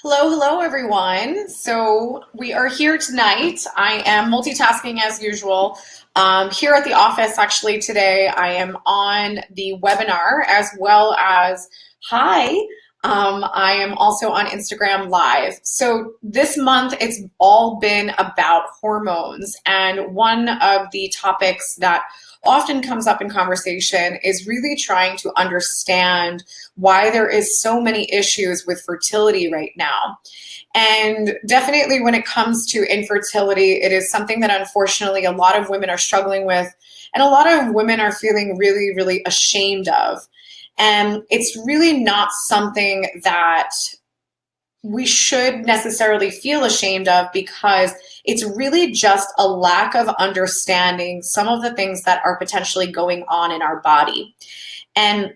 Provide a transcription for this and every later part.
Hello, everyone. So we are here tonight. I am multitasking as usual. Here at the office, actually, today I am on the webinar as well as, hi, I am also on Instagram Live. So this month, it's all been about hormones. And one of the topics that often comes up in conversation is really trying to understand why there is so many issues with fertility right now. And definitely when it comes to infertility, it is something that unfortunately a lot of women are struggling with, and a lot of women are feeling really, really ashamed of. And it's really not something that we should necessarily feel ashamed of, because it's really just a lack of understanding some of the things that are potentially going on in our body. And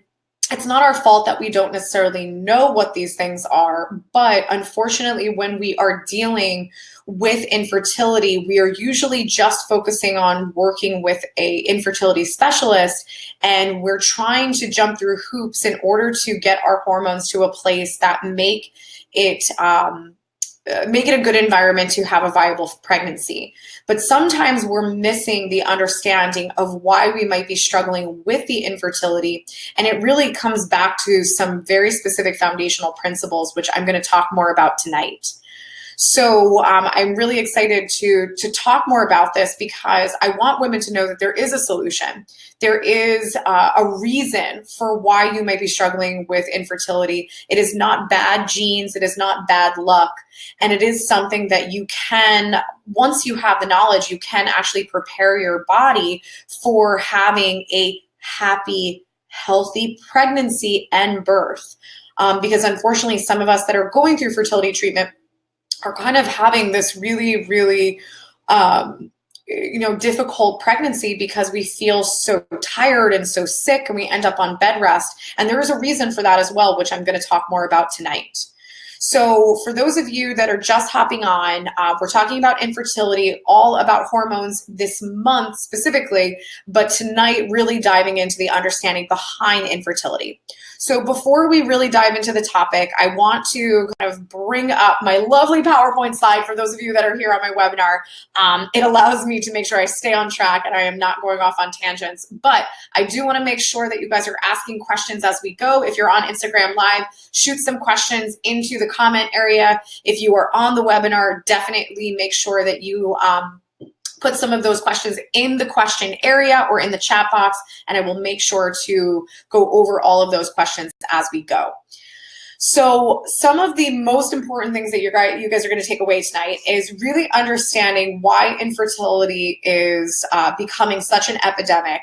it's not our fault that we don't necessarily know what these things are, but unfortunately, when we are dealing with infertility, we are usually just focusing on working with a infertility specialist, and we're trying to jump through hoops in order to get our hormones to a place that make it a good environment to have a viable pregnancy. But sometimes we're missing the understanding of why we might be struggling with the infertility. And it really comes back to some very specific foundational principles, which I'm going to talk more about tonight. So I'm really excited to talk more about this, because I want women to know that there is a solution. There is a reason for why you might be struggling with infertility. It is not bad genes. It is not bad luck. And it is something that you can, once you have the knowledge, you can actually prepare your body for having a happy, healthy pregnancy and birth. Because unfortunately, some of us that are going through fertility treatment are kind of having this really, really, difficult pregnancy, because we feel so tired and so sick, and we end up on bed rest. And there is a reason for that as well, which I'm going to talk more about tonight. So for those of you that are just hopping on, we're talking about infertility, all about hormones this month specifically, but tonight really diving into the understanding behind infertility. So before we really dive into the topic, I want to kind of bring up my lovely PowerPoint slide for those of you that are here on my webinar. It allows me to make sure I stay on track and I am not going off on tangents, but I do want to make sure that you guys are asking questions as we go. If you're on Instagram Live, shoot some questions into the comment area. If you are on the webinar, definitely make sure that you put some of those questions in the question area or in the chat box, and I will make sure to go over all of those questions as we go. So some of the most important things that you guys are going to take away tonight is really understanding why infertility is becoming such an epidemic.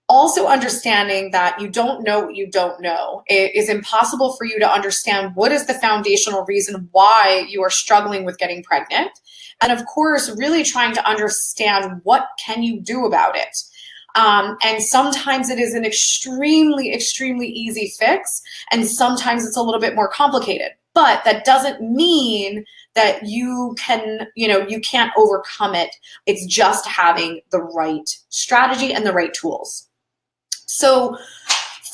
Also understanding that you don't know what you don't know. It is impossible for you to understand what is the foundational reason why you are struggling with getting pregnant. And of course, really trying to understand what can you do about it. And sometimes it is an extremely, extremely easy fix, and sometimes it's a little bit more complicated. But that doesn't mean that you can't overcome it. It's just having the right strategy and the right tools. So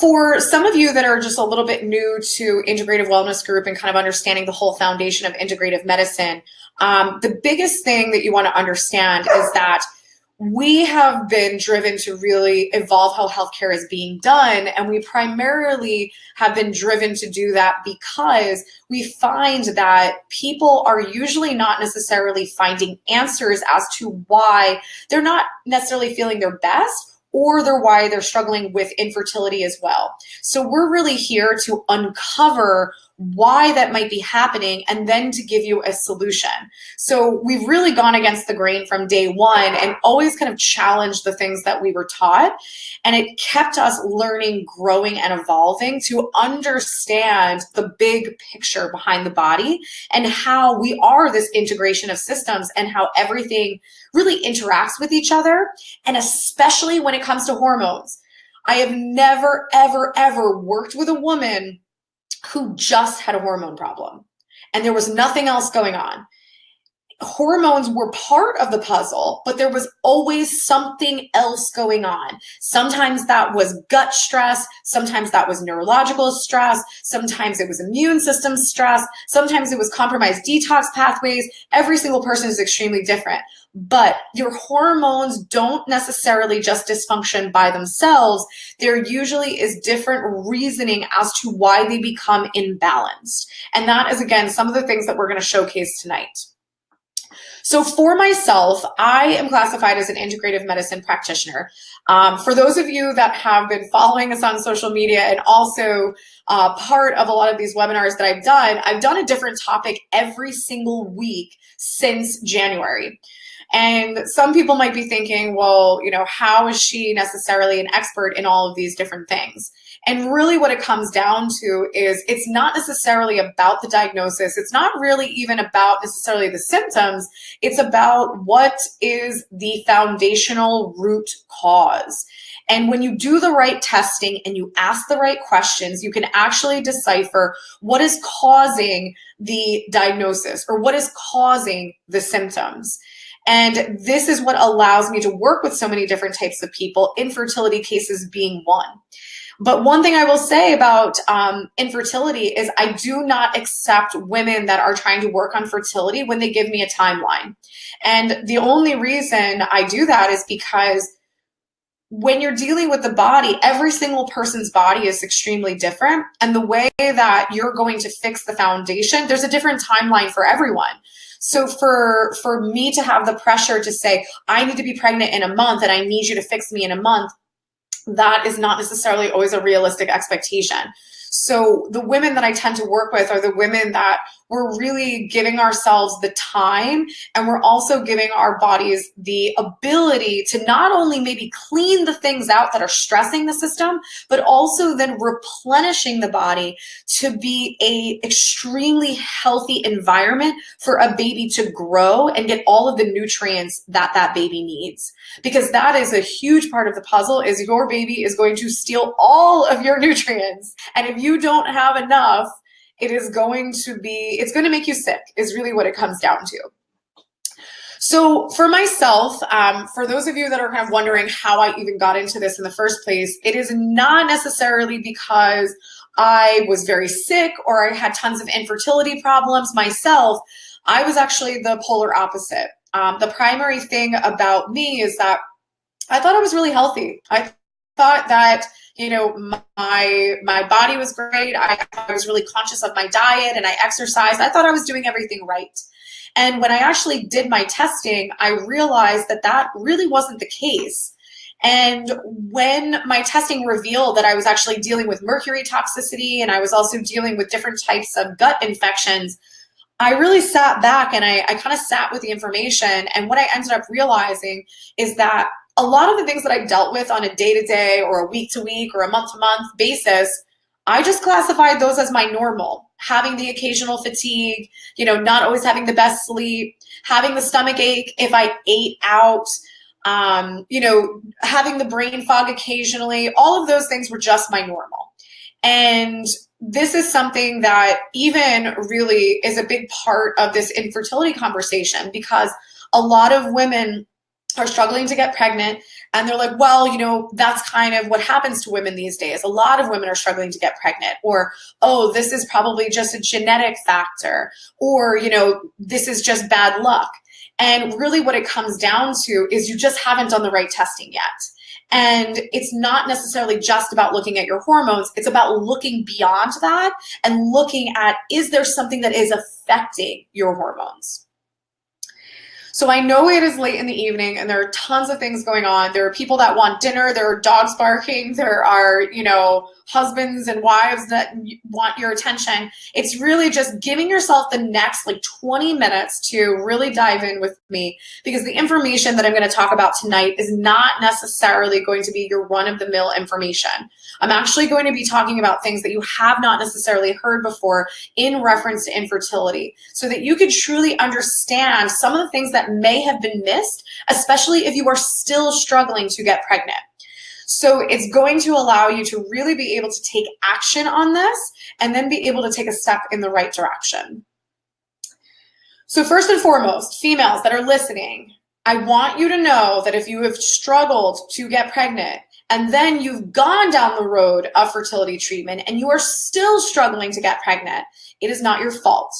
for some of you that are just a little bit new to Integrative Wellness Group and kind of understanding the whole foundation of integrative medicine, the biggest thing that you want to understand is that we have been driven to really evolve how healthcare is being done. And we primarily have been driven to do that because we find that people are usually not necessarily finding answers as to why they're not necessarily feeling their best, or why they're struggling with infertility as well. So we're really here to uncover why that might be happening and then to give you a solution. So we've really gone against the grain from day one and always kind of challenged the things that we were taught. And it kept us learning, growing, and evolving to understand the big picture behind the body and how we are this integration of systems and how everything really interacts with each other, and especially when it comes to hormones. I have never, ever, ever worked with a woman who just had a hormone problem and there was nothing else going on. hormones were part of the puzzle, but there was always something else going on. Sometimes that was gut stress. Sometimes that was neurological stress. Sometimes it was immune system stress. Sometimes it was compromised detox pathways. Every single person is extremely different. But your hormones don't necessarily just dysfunction by themselves. There usually is different reasoning as to why they become imbalanced. And that is, again, some of the things that we're going to showcase tonight. So for myself, I am classified as an integrative medicine practitioner. For those of you that have been following us on social media and also part of a lot of these webinars that I've done a different topic every single week since January. And some people might be thinking, well, how is she necessarily an expert in all of these different things? And really what it comes down to is it's not necessarily about the diagnosis. It's not really even about necessarily the symptoms. It's about what is the foundational root cause. And when you do the right testing and you ask the right questions, you can actually decipher what is causing the diagnosis or what is causing the symptoms. And this is what allows me to work with so many different types of people, infertility cases being one. But one thing I will say about infertility is I do not accept women that are trying to work on fertility when they give me a timeline. And the only reason I do that is because when you're dealing with the body, every single person's body is extremely different. And the way that you're going to fix the foundation, there's a different timeline for everyone. So for me to have the pressure to say, I need to be pregnant in a month and I need you to fix me in a month, that is not necessarily always a realistic expectation. So the women that I tend to work with are the women that we're really giving ourselves the time, and we're also giving our bodies the ability to not only maybe clean the things out that are stressing the system, but also then replenishing the body to be a extremely healthy environment for a baby to grow and get all of the nutrients that that baby needs. Because that is a huge part of the puzzle, is your baby is going to steal all of your nutrients. And if you don't have enough, it's going to make you sick, is really what it comes down to. So for myself, for those of you that are kind of wondering how I even got into this in the first place, it is not necessarily because I was very sick or I had tons of infertility problems myself. I was actually the polar opposite. The primary thing about me is that I thought I was really healthy. I thought that my body was great. I was really conscious of my diet and I exercised. I thought I was doing everything right. And when I actually did my testing, I realized that that really wasn't the case. And when my testing revealed that I was actually dealing with mercury toxicity and I was also dealing with different types of gut infections, I really sat back and I kind of sat with the information. And what I ended up realizing is that a lot of the things that I dealt with on a day-to-day or a week-to-week or a month-to-month basis, I just classified those as my normal. Having the occasional fatigue, not always having the best sleep, having the stomach ache if I ate out, having the brain fog occasionally, all of those things were just my normal. And this is something that even really is a big part of this infertility conversation, because a lot of women are struggling to get pregnant and they're like, well, that's kind of what happens to women these days. A lot of women are struggling to get pregnant, or, oh, this is probably just a genetic factor, or, this is just bad luck. And really what it comes down to is you just haven't done the right testing yet. And it's not necessarily just about looking at your hormones. It's about looking beyond that and looking at, is there something that is affecting your hormones? So I know it is late in the evening and there are tons of things going on. There are people that want dinner. There are dogs barking. There are, husbands and wives that want your attention. It's really just giving yourself the next 20 minutes to really dive in with me, because the information that I'm going to talk about tonight is not necessarily going to be your run-of-the-mill information. I'm actually going to be talking about things that you have not necessarily heard before in reference to infertility, so that you can truly understand some of the things that may have been missed, especially if you are still struggling to get pregnant. So it's going to allow you to really be able to take action on this and then be able to take a step in the right direction. So first and foremost, females that are listening, I want you to know that if you have struggled to get pregnant and then you've gone down the road of fertility treatment and you are still struggling to get pregnant, it is not your fault.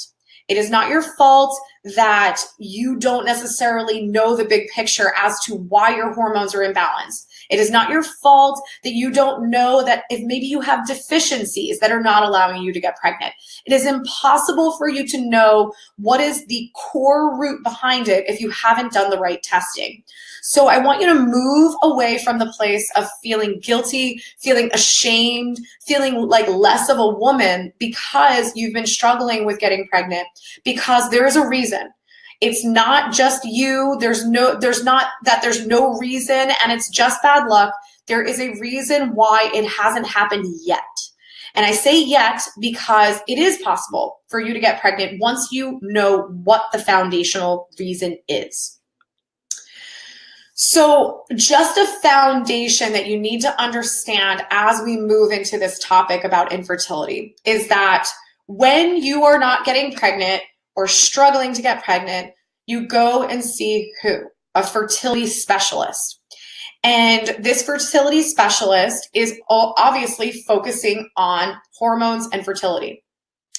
It is not your fault that you don't necessarily know the big picture as to why your hormones are imbalanced. It is not your fault that you don't know that if maybe you have deficiencies that are not allowing you to get pregnant. It is impossible for you to know what is the core root behind it if you haven't done the right testing. So I want you to move away from the place of feeling guilty, feeling ashamed, feeling like less of a woman because you've been struggling with getting pregnant, because there is a reason. It's not just you. There's no reason and it's just bad luck. There is a reason why it hasn't happened yet. And I say yet because it is possible for you to get pregnant once you know what the foundational reason is. So just a foundation that you need to understand as we move into this topic about infertility is that when you are not getting pregnant or struggling to get pregnant, you go and see who? A fertility specialist. And this fertility specialist is obviously focusing on hormones and fertility.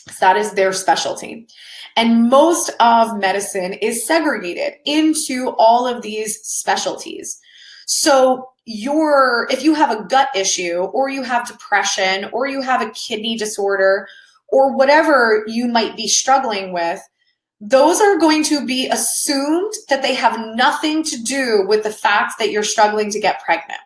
So that is their specialty. And most of medicine is segregated into all of these specialties. So if you have a gut issue, or you have depression, or you have a kidney disorder, or whatever you might be struggling with, those are going to be assumed that they have nothing to do with the fact that you're struggling to get pregnant.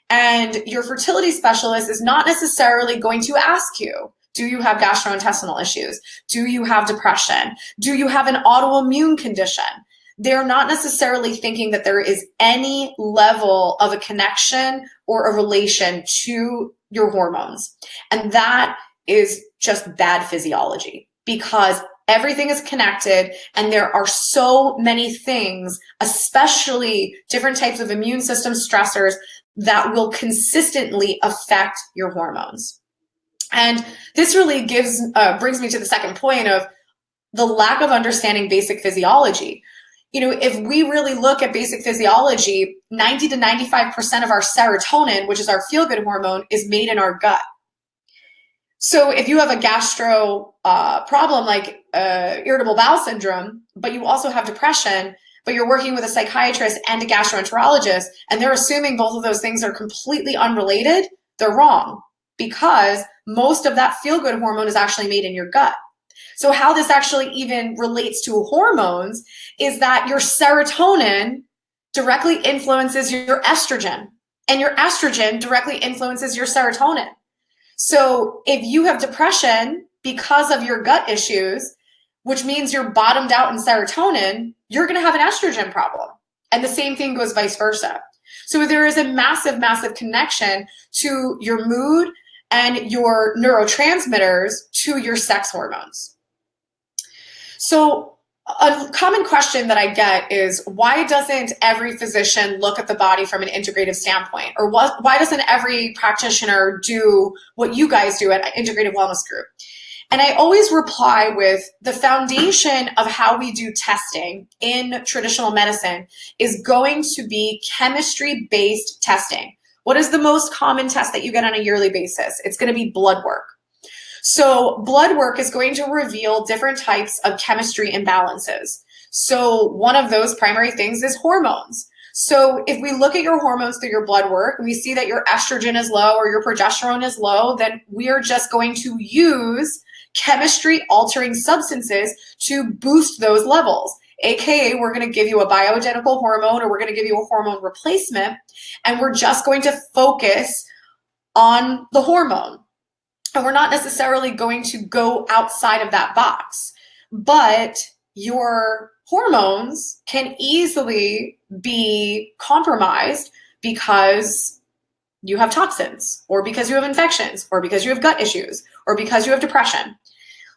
And your fertility specialist is not necessarily going to ask you, do you have gastrointestinal issues? Do you have depression? Do you have an autoimmune condition? They're not necessarily thinking that there is any level of a connection or a relation to your hormones. And that is just bad physiology, because everything is connected and there are so many things, especially different types of immune system stressors, that will consistently affect your hormones. And this really brings me to the second point of the lack of understanding basic physiology. You know, if we really look at basic physiology, 90 to 95% of our serotonin, which is our feel-good hormone, is made in our gut. So if you have a gastro problem like irritable bowel syndrome, but you also have depression, but you're working with a psychiatrist and a gastroenterologist, and they're assuming both of those things are completely unrelated, they're wrong, because most of that feel-good hormone is actually made in your gut. So how this actually even relates to hormones is that your serotonin directly influences your estrogen, and your estrogen directly influences your serotonin. So if you have depression because of your gut issues, which means you're bottomed out in serotonin, you're going to have an estrogen problem. And the same thing goes vice versa. So there is a massive, massive connection to your mood and your neurotransmitters to your sex hormones. So a common question that I get is, why doesn't every physician look at the body from an integrative standpoint? Or why doesn't every practitioner do what you guys do at Integrative Wellness Group? And I always reply with, the foundation of how we do testing in traditional medicine is going to be chemistry-based testing. What is the most common test that you get on a yearly basis? It's going to be blood work. So blood work is going to reveal different types of chemistry imbalances. So one of those primary things is hormones. So if we look at your hormones through your blood work and we see that your estrogen is low or your progesterone is low, then we are just going to use chemistry altering substances to boost those levels. AKA, we're going to give you a bioidentical hormone, or we're going to give you a hormone replacement, and we're just going to focus on the hormone. And we're not necessarily going to go outside of that box, but your hormones can easily be compromised because you have toxins, or because you have infections, or because you have gut issues, or because you have depression.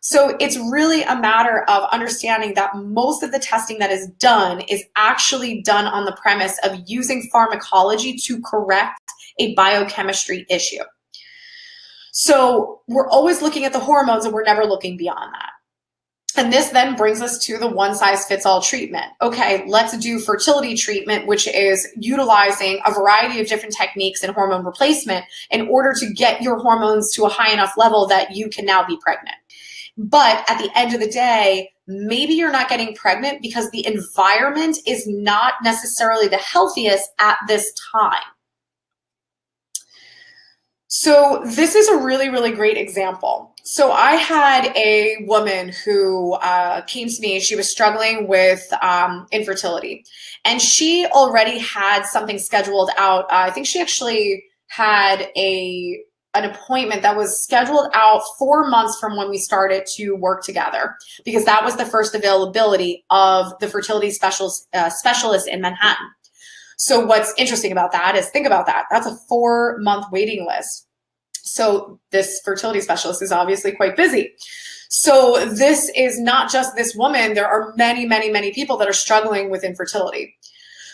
So it's really a matter of understanding that most of the testing that is done is actually done on the premise of using pharmacology to correct a biochemistry issue. So we're always looking at the hormones and we're never looking beyond that. And this then brings us to the one-size-fits-all treatment. Okay, let's do fertility treatment, which is utilizing a variety of different techniques and hormone replacement in order to get your hormones to a high enough level that you can now be pregnant. But at the end of the day, maybe you're not getting pregnant because the environment is not necessarily the healthiest at this time. So this is a really, really great example. So I had a woman who came to me. She was struggling with infertility, and she already had something scheduled out. I think she actually had an appointment that was scheduled out 4 months from when we started to work together, because that was the first availability of the fertility specialist in Manhattan. So what's interesting about that is, think about that. That's a 4-month waiting list. So this fertility specialist is obviously quite busy. So this is not just this woman. There are many, many, many people that are struggling with infertility.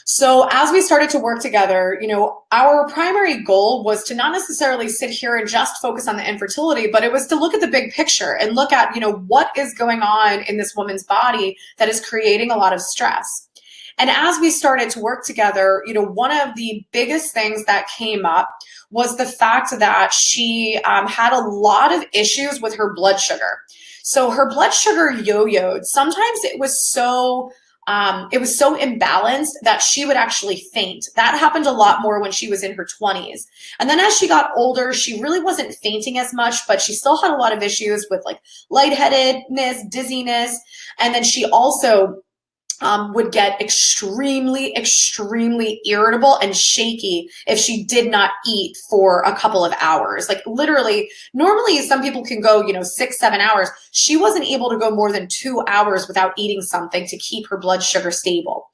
So as we started to work together, our primary goal was to not necessarily sit here and just focus on the infertility, but it was to look at the big picture and look at, what is going on in this woman's body that is creating a lot of stress. And as we started to work together, one of the biggest things that came up was the fact that she had a lot of issues with her blood sugar. So her blood sugar yo-yoed. Sometimes it was so imbalanced that she would actually faint. That happened a lot more when she was in her 20s. And then as she got older, she really wasn't fainting as much, but she still had a lot of issues with like lightheadedness, dizziness. And then she also would get extremely, extremely irritable and shaky if she did not eat for a couple of hours. Like literally, normally some people can go, 6-7 hours. She wasn't able to go more than 2 hours without eating something to keep her blood sugar stable.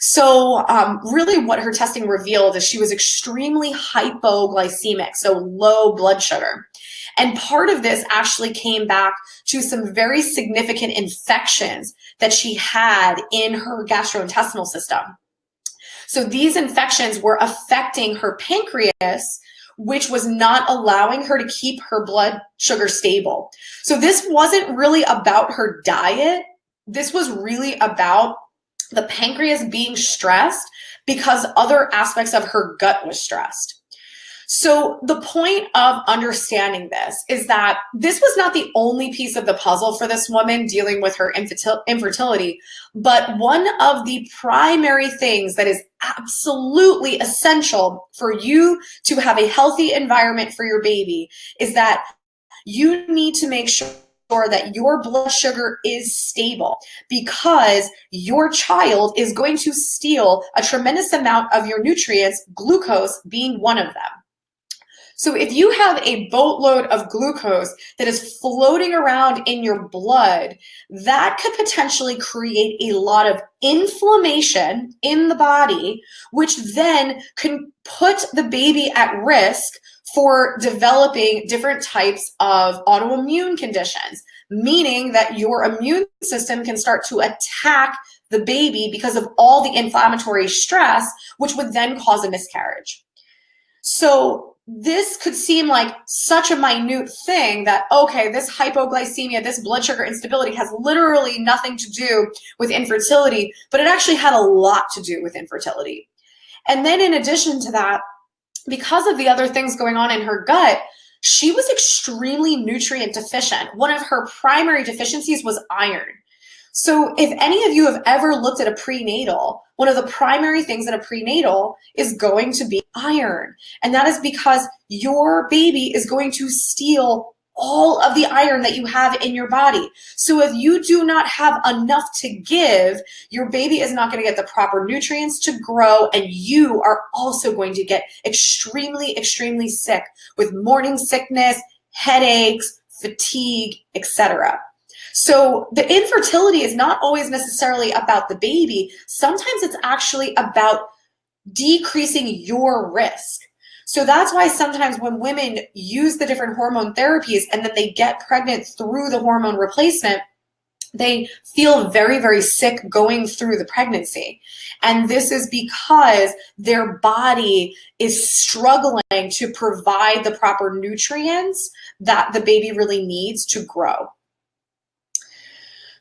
So really what her testing revealed is she was extremely hypoglycemic, so low blood sugar. And part of this actually came back to some very significant infections that she had in her gastrointestinal system. So these infections were affecting her pancreas, which was not allowing her to keep her blood sugar stable. So this wasn't really about her diet. This was really about the pancreas being stressed because other aspects of her gut was stressed. So the point of understanding this is that this was not the only piece of the puzzle for this woman dealing with her infertility, but one of the primary things that is absolutely essential for you to have a healthy environment for your baby is that you need to make sure that your blood sugar is stable, because your child is going to steal a tremendous amount of your nutrients, glucose being one of them. So if you have a boatload of glucose that is floating around in your blood, that could potentially create a lot of inflammation in the body, which then can put the baby at risk for developing different types of autoimmune conditions, meaning that your immune system can start to attack the baby because of all the inflammatory stress, which would then cause a miscarriage. So this could seem like such a minute thing that, okay, this hypoglycemia, this blood sugar instability has literally nothing to do with infertility, but it actually had a lot to do with infertility. And then in addition to that, because of the other things going on in her gut, she was extremely nutrient deficient. One of her primary deficiencies was iron. So if any of you have ever looked at a prenatal, one of the primary things in a prenatal is going to be iron. And that is because your baby is going to steal all of the iron that you have in your body. So if you do not have enough to give, your baby is not going to get the proper nutrients to grow, and you are also going to get extremely, extremely sick with morning sickness, headaches, fatigue, etc. So the infertility is not always necessarily about the baby. Sometimes it's actually about decreasing your risk. So that's why sometimes when women use the different hormone therapies and then they get pregnant through the hormone replacement, they feel very, very sick going through the pregnancy. And this is because their body is struggling to provide the proper nutrients that the baby really needs to grow.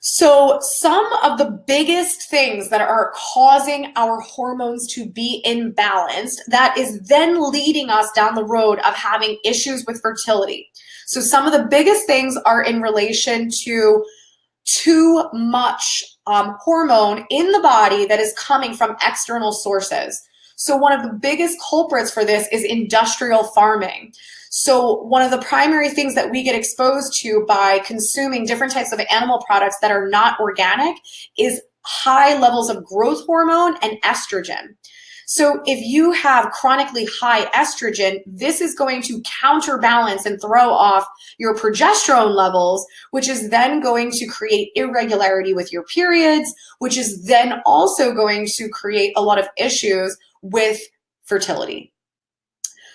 So some of the biggest things that are causing our hormones to be imbalanced, that is then leading us down the road of having issues with fertility. So some of the biggest things are in relation to too much hormone in the body that is coming from external sources. So one of the biggest culprits for this is industrial farming. So one of the primary things that we get exposed to by consuming different types of animal products that are not organic is high levels of growth hormone and estrogen. So if you have chronically high estrogen, this is going to counterbalance and throw off your progesterone levels, which is then going to create irregularity with your periods, which is then also going to create a lot of issues with fertility.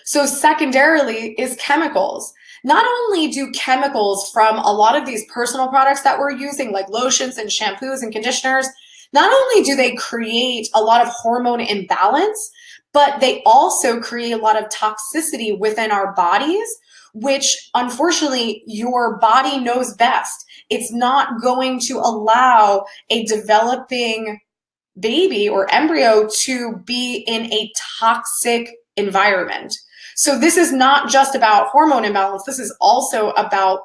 So secondarily is chemicals. Not only do chemicals from a lot of these personal products that we're using, like lotions and shampoos and conditioners, not only do they create a lot of hormone imbalance, but they also create a lot of toxicity within our bodies, which unfortunately your body knows best. It's not going to allow a developing baby or embryo to be in a toxic environment. So this is not just about hormone imbalance. This is also about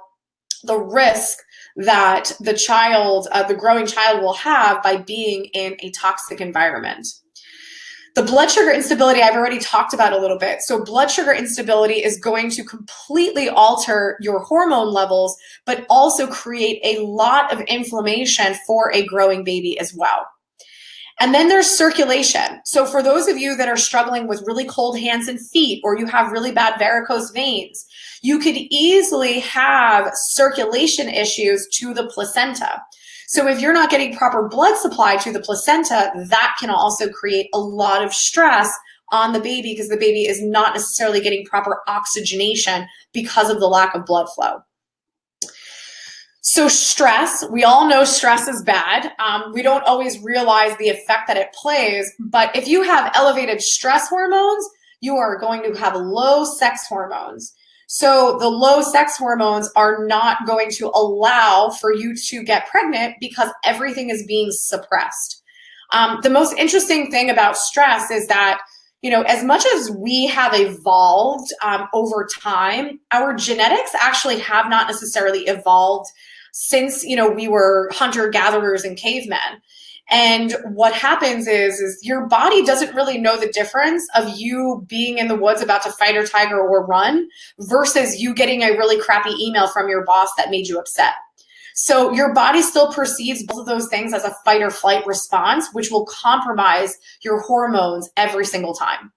the risk that the child, the growing child, will have by being in a toxic environment. The blood sugar instability I've already talked about a little bit. So blood sugar instability is going to completely alter your hormone levels, but also create a lot of inflammation for a growing baby as well. And then there's circulation. So for those of you that are struggling with really cold hands and feet, or you have really bad varicose veins, you could easily have circulation issues to the placenta. So if you're not getting proper blood supply to the placenta, that can also create a lot of stress on the baby because the baby is not necessarily getting proper oxygenation because of the lack of blood flow. So stress, we all know stress is bad. We don't always realize the effect that it plays, but if you have elevated stress hormones, you are going to have low sex hormones. So the low sex hormones are not going to allow for you to get pregnant because everything is being suppressed. The most interesting thing about stress is that, you know, as much as we have evolved over time, our genetics actually have not necessarily evolved since, you know, we were hunter-gatherers and cavemen. And what happens is your body doesn't really know the difference of you being in the woods about to fight a tiger or run versus you getting a really crappy email from your boss that made you upset. So your body still perceives both of those things as a fight or flight response, which will compromise your hormones every single time.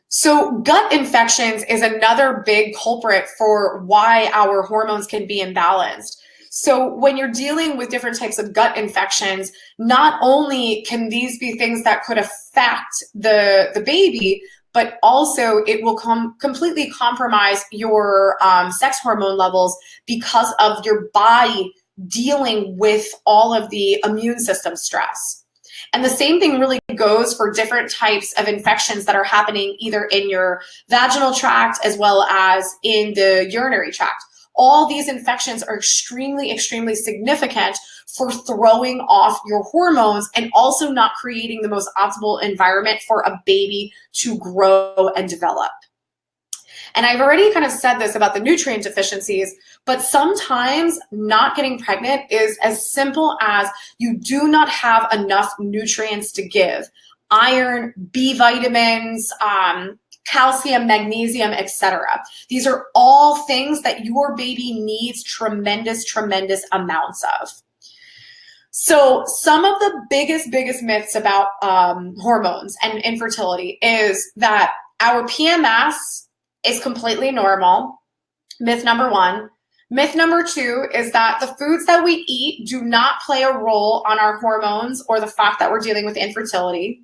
So gut infections is another big culprit for why our hormones can be imbalanced. So when you're dealing with different types of gut infections, not only can these be things that could affect the baby, but also it will completely compromise your sex hormone levels because of your body dealing with all of the immune system stress. And the same thing really goes for different types of infections that are happening either in your vaginal tract as well as in the urinary tract. All these infections are extremely, extremely significant for throwing off your hormones and also not creating the most optimal environment for a baby to grow and develop. And I've already kind of said this about the nutrient deficiencies, but sometimes not getting pregnant is as simple as you do not have enough nutrients to give. Iron, B vitamins, calcium, magnesium, etc. These are all things that your baby needs tremendous, tremendous amounts of. So some of the biggest myths about hormones and infertility is that our PMS is completely normal. Myth number one. Myth number two is that the foods that we eat do not play a role on our hormones or the fact that we're dealing with infertility.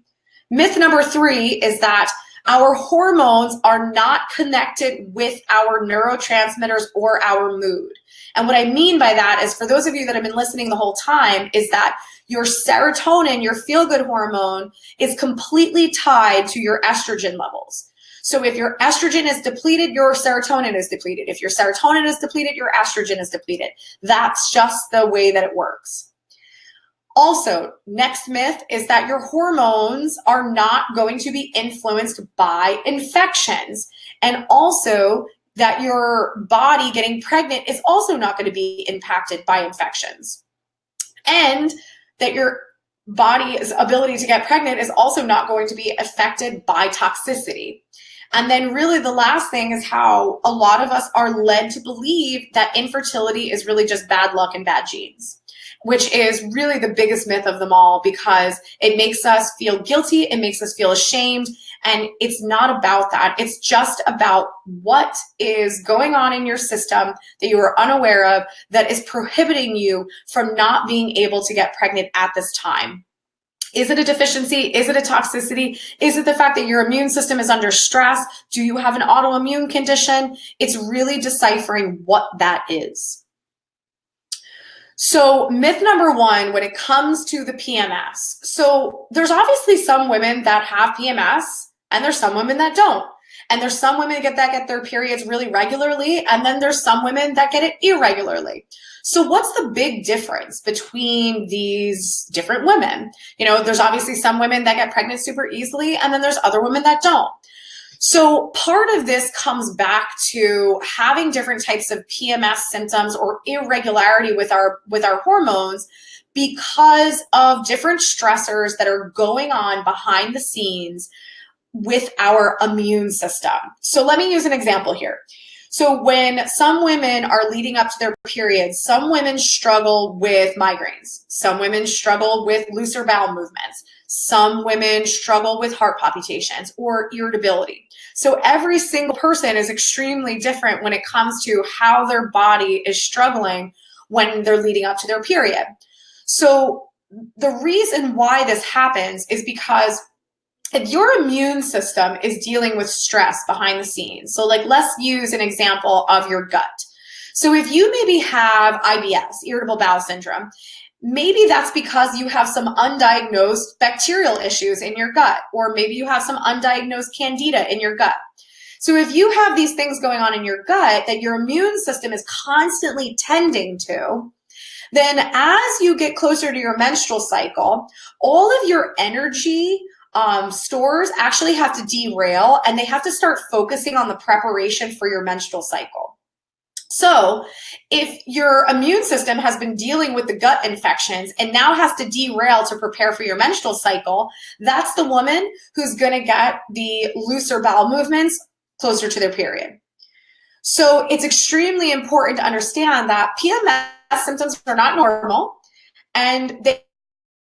Myth number three is that our hormones are not connected with our neurotransmitters or our mood. And what I mean by that is, for those of you that have been listening the whole time, is that your serotonin, your feel-good hormone, is completely tied to your estrogen levels. So if your estrogen is depleted, your serotonin is depleted. If your serotonin is depleted, your estrogen is depleted. That's just the way that it works. Also, next myth is that your hormones are not going to be influenced by infections. And also that your body getting pregnant is also not going to be impacted by infections. And that your body's ability to get pregnant is also not going to be affected by toxicity. And then really the last thing is how a lot of us are led to believe that infertility is really just bad luck and bad genes, which is really the biggest myth of them all, because it makes us feel guilty, it makes us feel ashamed, and it's not about that. It's just about what is going on in your system that you are unaware of that is prohibiting you from not being able to get pregnant at this time. Is it a deficiency? Is it a toxicity? Is it the fact that your immune system is under stress? Do you have an autoimmune condition? It's really deciphering what that is. So myth number one, when it comes to the PMS. So there's obviously some women that have PMS and there's some women that don't. And there's some women that get their periods really regularly, and then there's some women that get it irregularly. So what's the big difference between these different women? You know, there's obviously some women that get pregnant super easily, and then there's other women that don't. So part of this comes back to having different types of PMS symptoms or irregularity with our hormones because of different stressors that are going on behind the scenes with our immune system. So let me use an example here. So when some women are leading up to their periods, some women struggle with migraines. Some women struggle with looser bowel movements. Some women struggle with heart palpitations or irritability. So every single person is extremely different when it comes to how their body is struggling when they're leading up to their period. So the reason why this happens is because if your immune system is dealing with stress behind the scenes, so like let's use an example of your gut. So if you maybe have IBS, irritable bowel syndrome, maybe that's because you have some undiagnosed bacterial issues in your gut, or maybe you have some undiagnosed candida in your gut. So if you have these things going on in your gut that your immune system is constantly tending to, then as you get closer to your menstrual cycle, all of your energy stores actually have to derail, and they have to start focusing on the preparation for your menstrual cycle. So if your immune system has been dealing with the gut infections and now has to derail to prepare for your menstrual cycle, that's the woman who's going to get the looser bowel movements closer to their period. So it's extremely important to understand that PMS symptoms are not normal, and they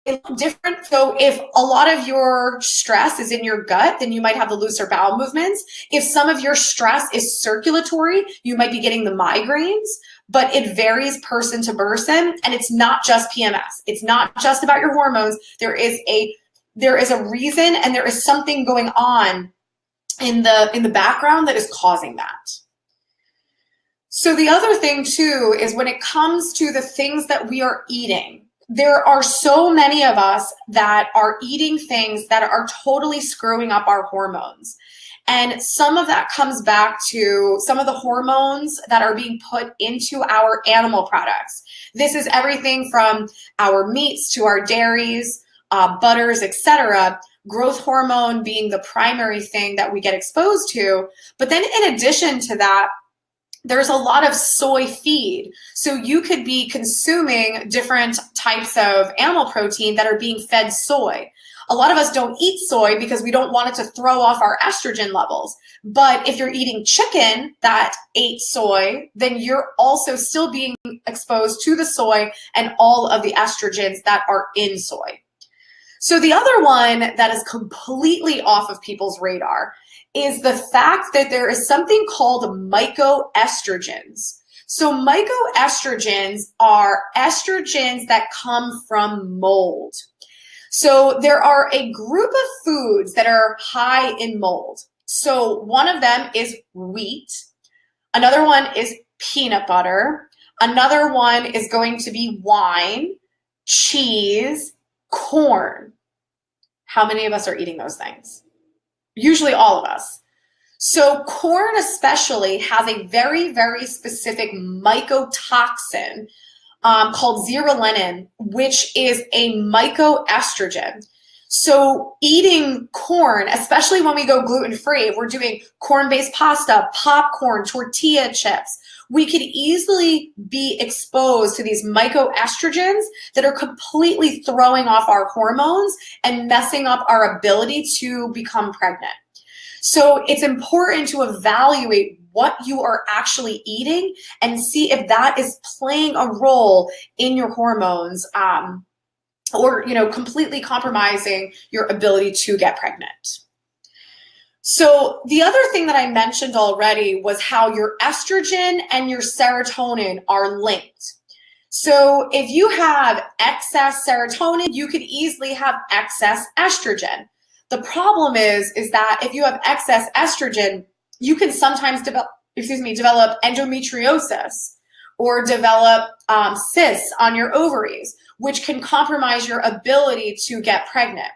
look different. So if a lot of your stress is in your gut, then you might have the looser bowel movements. If some of your stress is circulatory, you might be getting the migraines, but it varies person to person, and it's not just PMS. It's not just about your hormones. There is a reason, and there is something going on in the background that is causing that. So the other thing too is when it comes to the things that we are eating, there are so many of us that are eating things that are totally screwing up our hormones. And some of that comes back to some of the hormones that are being put into our animal products. This is everything from our meats to our dairies, butters, etc. Growth hormone being the primary thing that we get exposed to. But then in addition to that, there's a lot of soy feed. So you could be consuming different types of animal protein that are being fed soy. A lot of us don't eat soy because we don't want it to throw off our estrogen levels. But if you're eating chicken that ate soy, then you're also still being exposed to the soy and all of the estrogens that are in soy. So the other one that is completely off of people's radar is the fact that there is something called mycoestrogens. So mycoestrogens are estrogens that come from mold. So there are a group of foods that are high in mold. So one of them is wheat. Another one is peanut butter. Another one is going to be wine, cheese, corn. How many of us are eating those things? Usually all of us. So corn especially has a very, very specific mycotoxin called zearalenone, which is a mycoestrogen. So eating corn, especially when we go gluten-free, if we're doing corn-based pasta, popcorn, tortilla chips, we could easily be exposed to these mycoestrogens that are completely throwing off our hormones and messing up our ability to become pregnant. So it's important to evaluate what you are actually eating and see if that is playing a role in your hormones, or completely compromising your ability to get pregnant. So the other thing that I mentioned already was how your estrogen and your serotonin are linked. So if you have excess serotonin, you could easily have excess estrogen. The problem is that if you have excess estrogen, you can sometimes develop endometriosis or develop cysts on your ovaries, which can compromise your ability to get pregnant.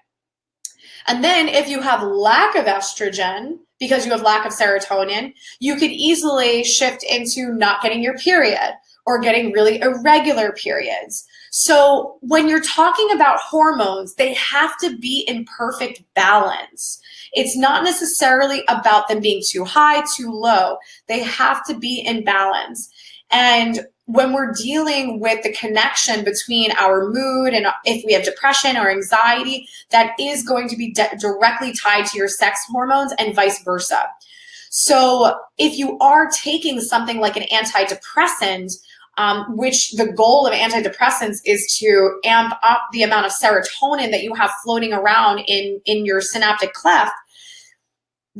And then if you have lack of estrogen, because you have lack of serotonin, you could easily shift into not getting your period or getting really irregular periods. So when you're talking about hormones, they have to be in perfect balance. It's not necessarily about them being too high, too low. They have to be in balance. And when we're dealing with the connection between our mood and if we have depression or anxiety, that is going to be directly tied to your sex hormones and vice versa. So if you are taking something like an antidepressant, which the goal of antidepressants is to amp up the amount of serotonin that you have floating around in your synaptic cleft,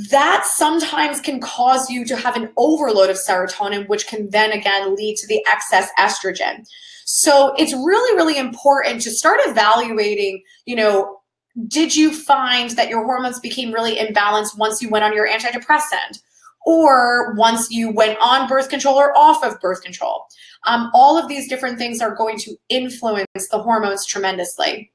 that sometimes can cause you to have an overload of serotonin, which can then again lead to the excess estrogen. So it's really, really important to start evaluating, did you find that your hormones became really imbalanced once you went on your antidepressant? Or once you went on birth control or off of birth control? All of these different things are going to influence the hormones tremendously.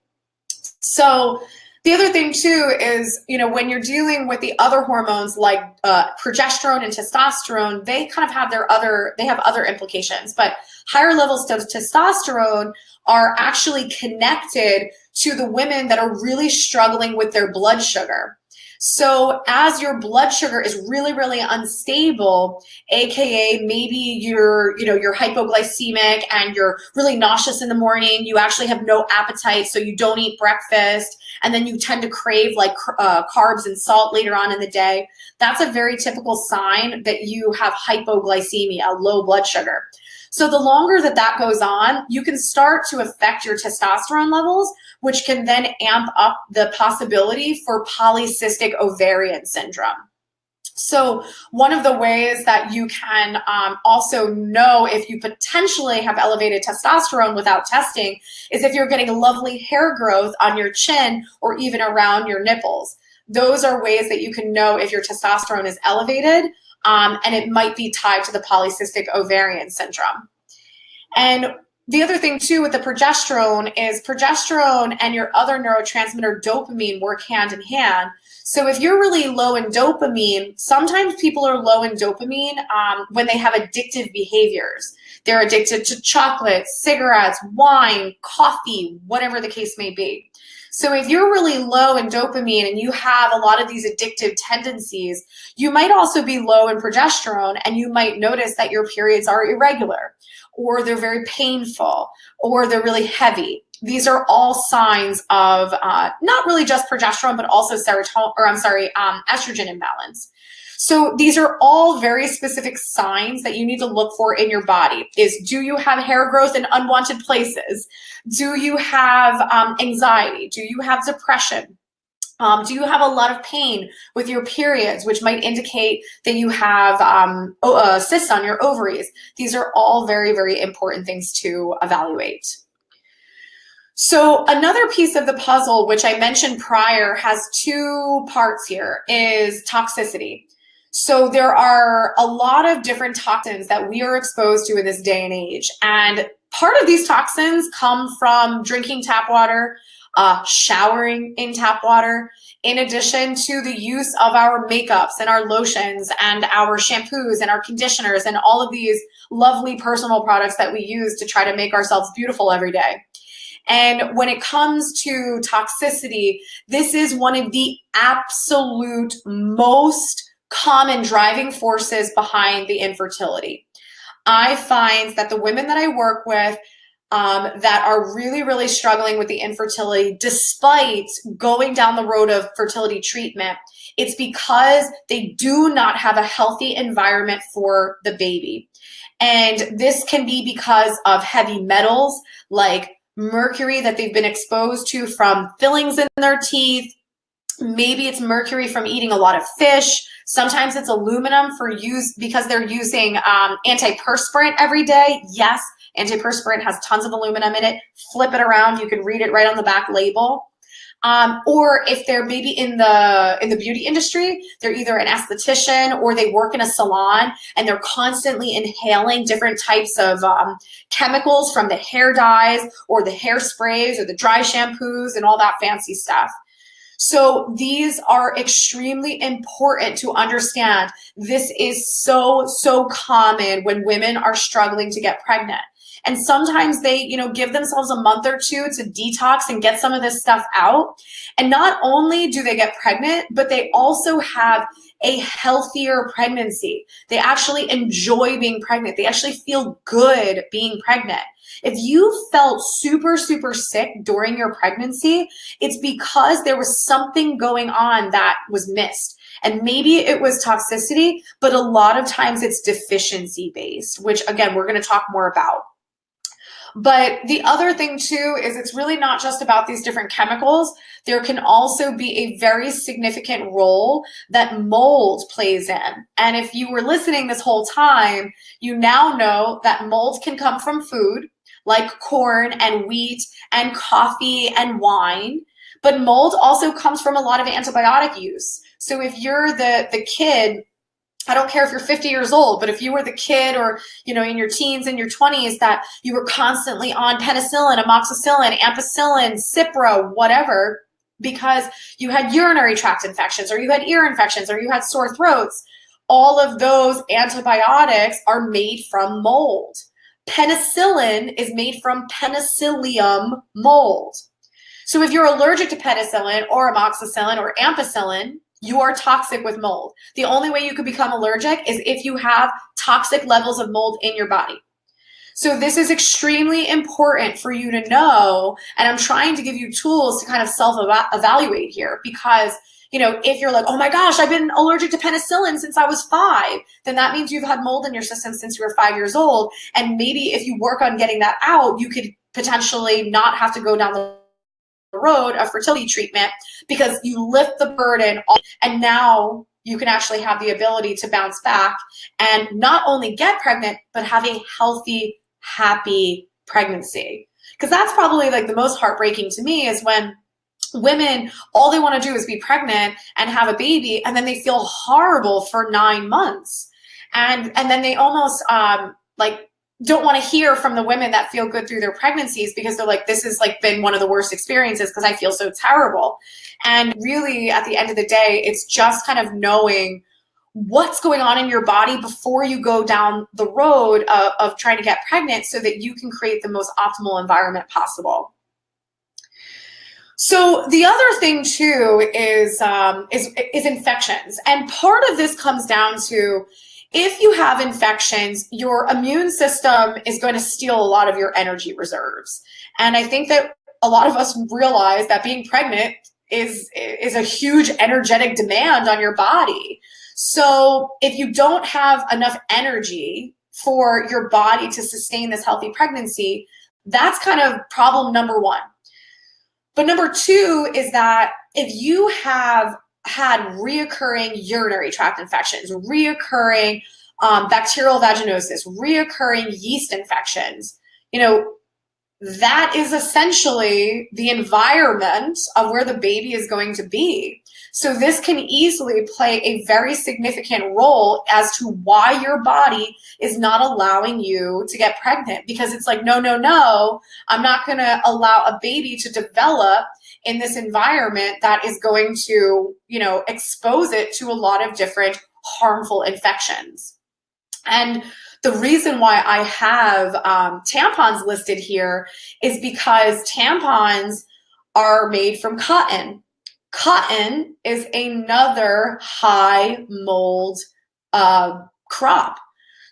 So the other thing too is, when you're dealing with the other hormones like progesterone and testosterone, they kind of have other implications, but higher levels of testosterone are actually connected to the women that are really struggling with their blood sugar. So as your blood sugar is really, really unstable, AKA maybe you're hypoglycemic and you're really nauseous in the morning, you actually have no appetite, so you don't eat breakfast, and then you tend to crave carbs and salt later on in the day, that's a very typical sign that you have hypoglycemia, low blood sugar. So the longer that goes on, you can start to affect your testosterone levels, which can then amp up the possibility for polycystic ovarian syndrome. So one of the ways that you can also know if you potentially have elevated testosterone without testing is if you're getting lovely hair growth on your chin or even around your nipples. Those are ways that you can know if your testosterone is elevated, and it might be tied to the polycystic ovarian syndrome. And the other thing too with the progesterone is progesterone and your other neurotransmitter dopamine work hand in hand. So if you're really low in dopamine, sometimes people are low in dopamine when they have addictive behaviors. They're addicted to chocolate, cigarettes, wine, coffee, whatever the case may be. So if you're really low in dopamine and you have a lot of these addictive tendencies, you might also be low in progesterone, and you might notice that your periods are irregular, or they're very painful, or they're really heavy. These are all signs of not really just progesterone, but also estrogen imbalance. So these are all very specific signs that you need to look for in your body. Do you have hair growth in unwanted places? Do you have anxiety? Do you have depression? Do you have a lot of pain with your periods, which might indicate that you have cysts on your ovaries? These are all very, very important things to evaluate. So another piece of the puzzle, which I mentioned prior, has two parts here, is toxicity. So there are a lot of different toxins that we are exposed to in this day and age. And part of these toxins come from drinking tap water, showering in tap water, in addition to the use of our makeups and our lotions and our shampoos and our conditioners and all of these lovely personal products that we use to try to make ourselves beautiful every day. And when it comes to toxicity, this is one of the absolute most common driving forces behind the infertility. I find that the women that I work with that are really, really struggling with the infertility, despite going down the road of fertility treatment, it's because they do not have a healthy environment for the baby. And this can be because of heavy metals like mercury that they've been exposed to from fillings in their teeth. Maybe it's mercury from eating a lot of fish. Sometimes it's aluminum for use because they're using antiperspirant every day. Yes, antiperspirant has tons of aluminum in it. Flip it around. You can read it right on the back label. Or if they're maybe in the beauty industry, they're either an esthetician or they work in a salon and they're constantly inhaling different types of chemicals from the hair dyes or the hairsprays or the dry shampoos and all that fancy stuff. So these are extremely important to understand. This is so, so common when women are struggling to get pregnant. And sometimes they, give themselves a month or two to detox and get some of this stuff out. And not only do they get pregnant, but they also have a healthier pregnancy. They actually enjoy being pregnant. They actually feel good being pregnant. If you felt super, super sick during your pregnancy, it's because there was something going on that was missed. And maybe it was toxicity, but a lot of times it's deficiency based, which again, we're going to talk more about. But the other thing too is it's really not just about these different chemicals. There can also be a very significant role that mold plays in. And if you were listening this whole time, you now know that mold can come from food like corn and wheat and coffee and wine. But mold also comes from a lot of antibiotic use. So if you're the kid, I don't care if you're 50 years old, but if you were the kid or, in your teens and your 20s that you were constantly on penicillin, amoxicillin, ampicillin, Cipro, whatever, because you had urinary tract infections or you had ear infections or you had sore throats, all of those antibiotics are made from mold. Penicillin is made from penicillium mold. So if you're allergic to penicillin or amoxicillin or ampicillin, you are toxic with mold. The only way you could become allergic is if you have toxic levels of mold in your body. So this is extremely important for you to know, and I'm trying to give you tools to kind of self-evaluate here because, if you're like, oh my gosh, I've been allergic to penicillin since I was 5, then that means you've had mold in your system since you were 5 years old. And maybe if you work on getting that out, you could potentially not have to go down the road of fertility treatment because you lift the burden off, and now you can actually have the ability to bounce back and not only get pregnant, but have a healthy, happy pregnancy. Because that's probably like the most heartbreaking to me is when women, all they want to do is be pregnant and have a baby, and then they feel horrible for 9 months. And then they almost don't want to hear from the women that feel good through their pregnancies because they're like, this has been one of the worst experiences because I feel so terrible. And really at the end of the day, it's just kind of knowing what's going on in your body before you go down the road of trying to get pregnant so that you can create the most optimal environment possible. So the other thing too is infections. And part of this comes down to if you have infections, your immune system is going to steal a lot of your energy reserves. And I think that a lot of us realize that being pregnant is a huge energetic demand on your body. So if you don't have enough energy for your body to sustain this healthy pregnancy, that's kind of problem number one. But number two is that if you have had reoccurring urinary tract infections, reoccurring bacterial vaginosis, reoccurring yeast infections, that is essentially the environment of where the baby is going to be. So this can easily play a very significant role as to why your body is not allowing you to get pregnant, because it's like, no, no, no, I'm not going to allow a baby to develop in this environment that is going to, expose it to a lot of different harmful infections. And the reason why I have tampons listed here is because tampons are made from cotton. Cotton is another high mold crop.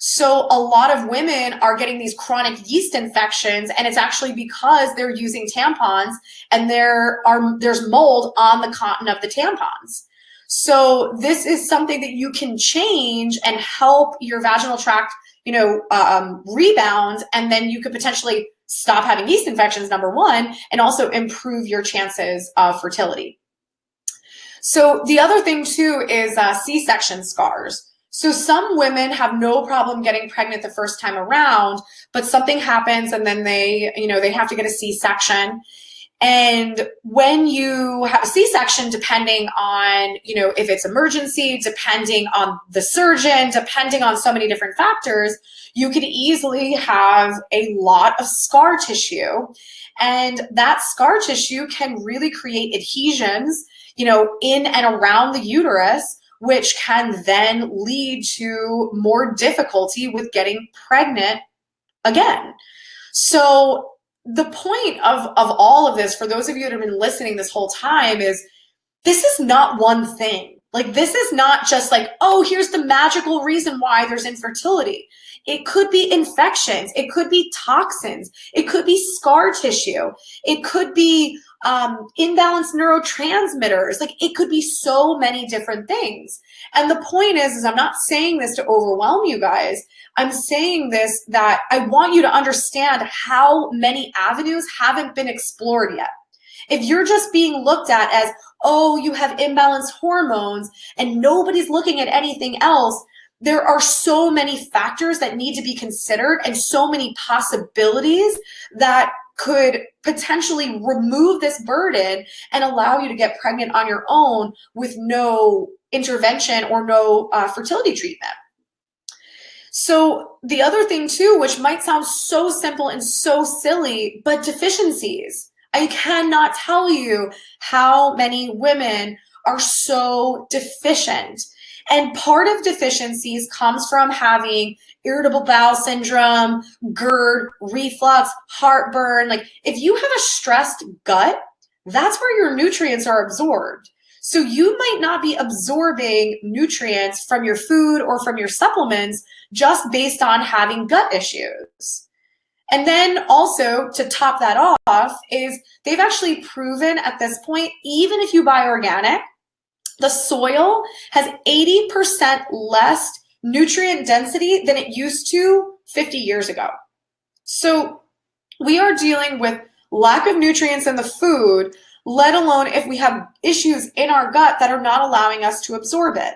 So a lot of women are getting these chronic yeast infections, and it's actually because they're using tampons and there's mold on the cotton of the tampons. So this is something that you can change and help your vaginal tract, rebound, and then you could potentially stop having yeast infections, number one, and also improve your chances of fertility. So the other thing too is C-section scars. So some women have no problem getting pregnant the first time around, but something happens and then they have to get a C-section. And when you have a C-section, depending on, if it's emergency, depending on the surgeon, depending on so many different factors, you could easily have a lot of scar tissue. And that scar tissue can really create adhesions, in and around the uterus, which can then lead to more difficulty with getting pregnant again. So the point of all of this, for those of you that have been listening this whole time, is this is not one thing. Like, this is not just like, oh, here's the magical reason why there's infertility. It could be infections. It could be toxins. It could be scar tissue. It could be imbalanced neurotransmitters. Like, it could be so many different things. And the point is I'm not saying this to overwhelm you guys. I'm saying this that I want you to understand how many avenues haven't been explored yet. If you're just being looked at as, oh, you have imbalanced hormones and nobody's looking at anything else, there are so many factors that need to be considered and so many possibilities that could potentially remove this burden and allow you to get pregnant on your own with no intervention or no fertility treatment. So the other thing too, which might sound so simple and so silly, but deficiencies. I cannot tell you how many women are so deficient. And part of deficiencies comes from having irritable bowel syndrome, GERD, reflux, heartburn. Like, if you have a stressed gut, that's where your nutrients are absorbed. So you might not be absorbing nutrients from your food or from your supplements just based on having gut issues. And then also, to top that off, is they've actually proven at this point, even if you buy organic, the soil has 80% less nutrient density than it used to 50 years ago. So we are dealing with lack of nutrients in the food, let alone if we have issues in our gut that are not allowing us to absorb it.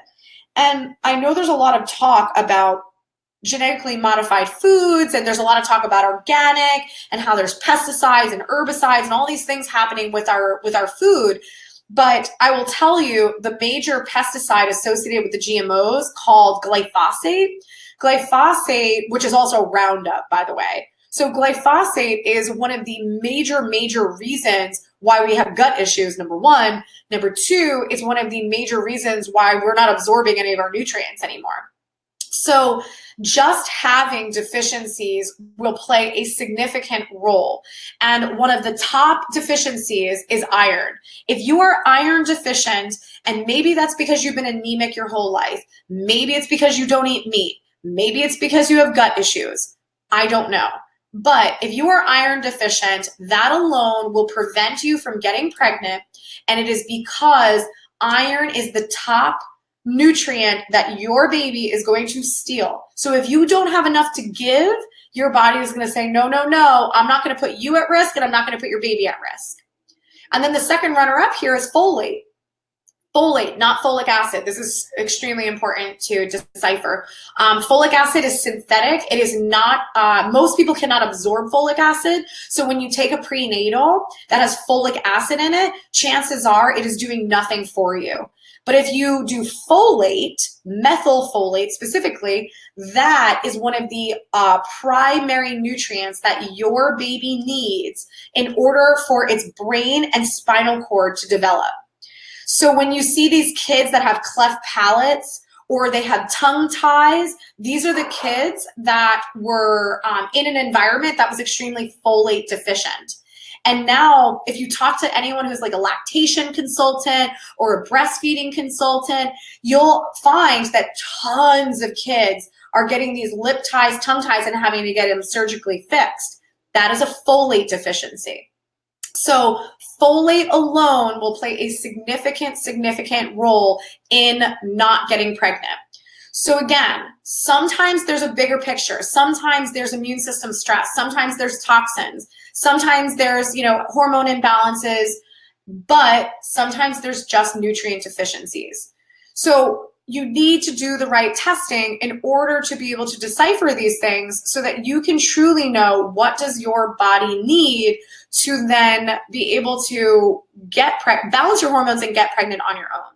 And I know there's a lot of talk about genetically modified foods, and there's a lot of talk about organic and how there's pesticides and herbicides and all these things happening with our food. But I will tell you, the major pesticide associated with the GMOs called glyphosate, which is also Roundup, by the way. So glyphosate is one of the major reasons why we have gut issues, number one. Number two, it's one of the major reasons why we're not absorbing any of our nutrients anymore. So just having deficiencies will play a significant role. And one of the top deficiencies is iron. If you are iron deficient, and maybe that's because you've been anemic your whole life, maybe it's because you don't eat meat, maybe it's because you have gut issues, I don't know. But if you are iron deficient, that alone will prevent you from getting pregnant. And it is because iron is the top nutrient that your baby is going to steal. So if you don't have enough to give, your body is going to say, no, no, no, I'm not going to put you at risk, and I'm not going to put your baby at risk. And then the second runner up here is folate. Folate, not folic acid. This is extremely important to decipher. Folic acid is synthetic. It is not, most people cannot absorb folic acid. So when you take a prenatal that has folic acid in it, chances are it is doing nothing for you. But if you do folate, methylfolate specifically, that is one of the primary nutrients that your baby needs in order for its brain and spinal cord to develop. So when you see these kids that have cleft palates or they have tongue ties, these are the kids that were in an environment that was extremely folate deficient. And now if you talk to anyone who's like a lactation consultant or a breastfeeding consultant, you'll find that tons of kids are getting these lip ties, tongue ties, and having to get them surgically fixed. That is a folate deficiency. So folate alone will play a significant role in not getting pregnant. So again, sometimes there's a bigger picture. Sometimes there's immune system stress. Sometimes there's toxins. Sometimes there's, hormone imbalances, but sometimes there's just nutrient deficiencies. So you need to do the right testing in order to be able to decipher these things so that you can truly know what does your body need to then be able to balance your hormones and get pregnant on your own.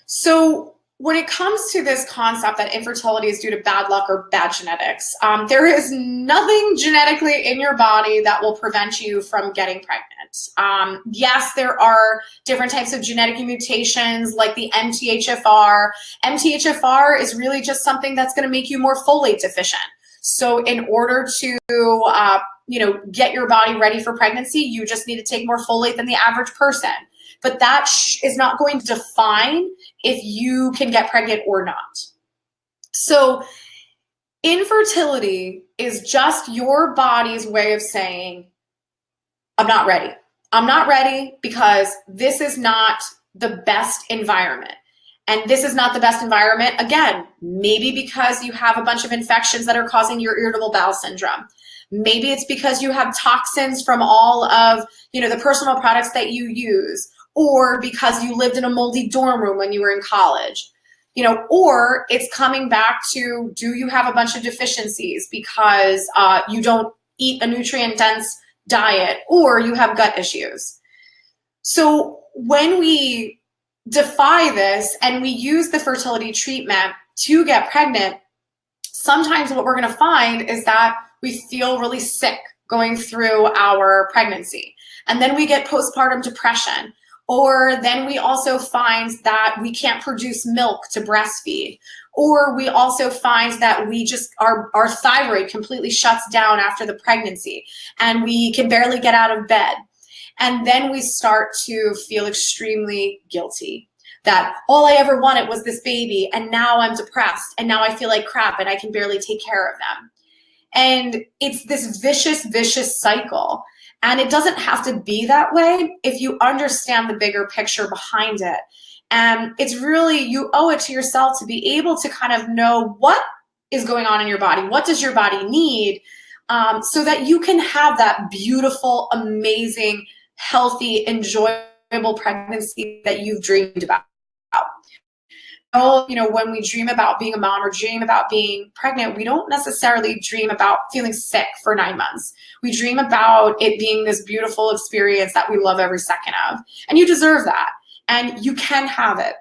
So when it comes to this concept that infertility is due to bad luck or bad genetics, there is nothing genetically in your body that will prevent you from getting pregnant. Yes, there are different types of genetic mutations like the MTHFR. MTHFR is really just something that's going to make you more folate deficient. So in order to get your body ready for pregnancy, you just need to take more folate than the average person. But that is not going to define if you can get pregnant or not. So infertility is just your body's way of saying, I'm not ready. I'm not ready because this is not the best environment. And this is not the best environment, again, maybe because you have a bunch of infections that are causing your irritable bowel syndrome. Maybe it's because you have toxins from all of, the personal products that you use, or because you lived in a moldy dorm room when you were in college, or it's coming back to, do you have a bunch of deficiencies because you don't eat a nutrient-dense diet, or you have gut issues. So when we defy this and we use the fertility treatment to get pregnant, sometimes what we're going to find is that we feel really sick going through our pregnancy. And then we get postpartum depression. Or then we also find that we can't produce milk to breastfeed. Or we also find that our thyroid completely shuts down after the pregnancy and we can barely get out of bed. And then we start to feel extremely guilty that all I ever wanted was this baby, and now I'm depressed, and now I feel like crap, and I can barely take care of them. And it's this vicious cycle. And it doesn't have to be that way if you understand the bigger picture behind it. And it's really, you owe it to yourself to be able to kind of know what is going on in your body. What does your body need? So that you can have that beautiful, amazing, healthy, enjoyable pregnancy that you've dreamed about. When we dream about being a mom or dream about being pregnant, we don't necessarily dream about feeling sick for 9 months. We dream about it being this beautiful experience that we love every second of. And you deserve that. And you can have it.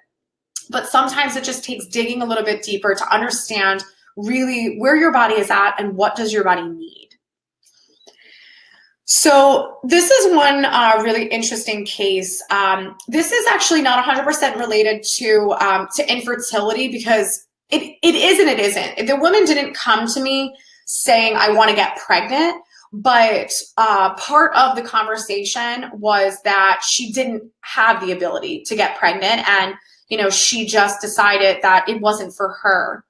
But sometimes it just takes digging a little bit deeper to understand really where your body is at and what does your body need. So this is one really interesting case. This is actually not 100% related to infertility because it is and it isn't. The woman didn't come to me saying, I want to get pregnant, but part of the conversation was that she didn't have the ability to get pregnant and, she just decided that it wasn't for her.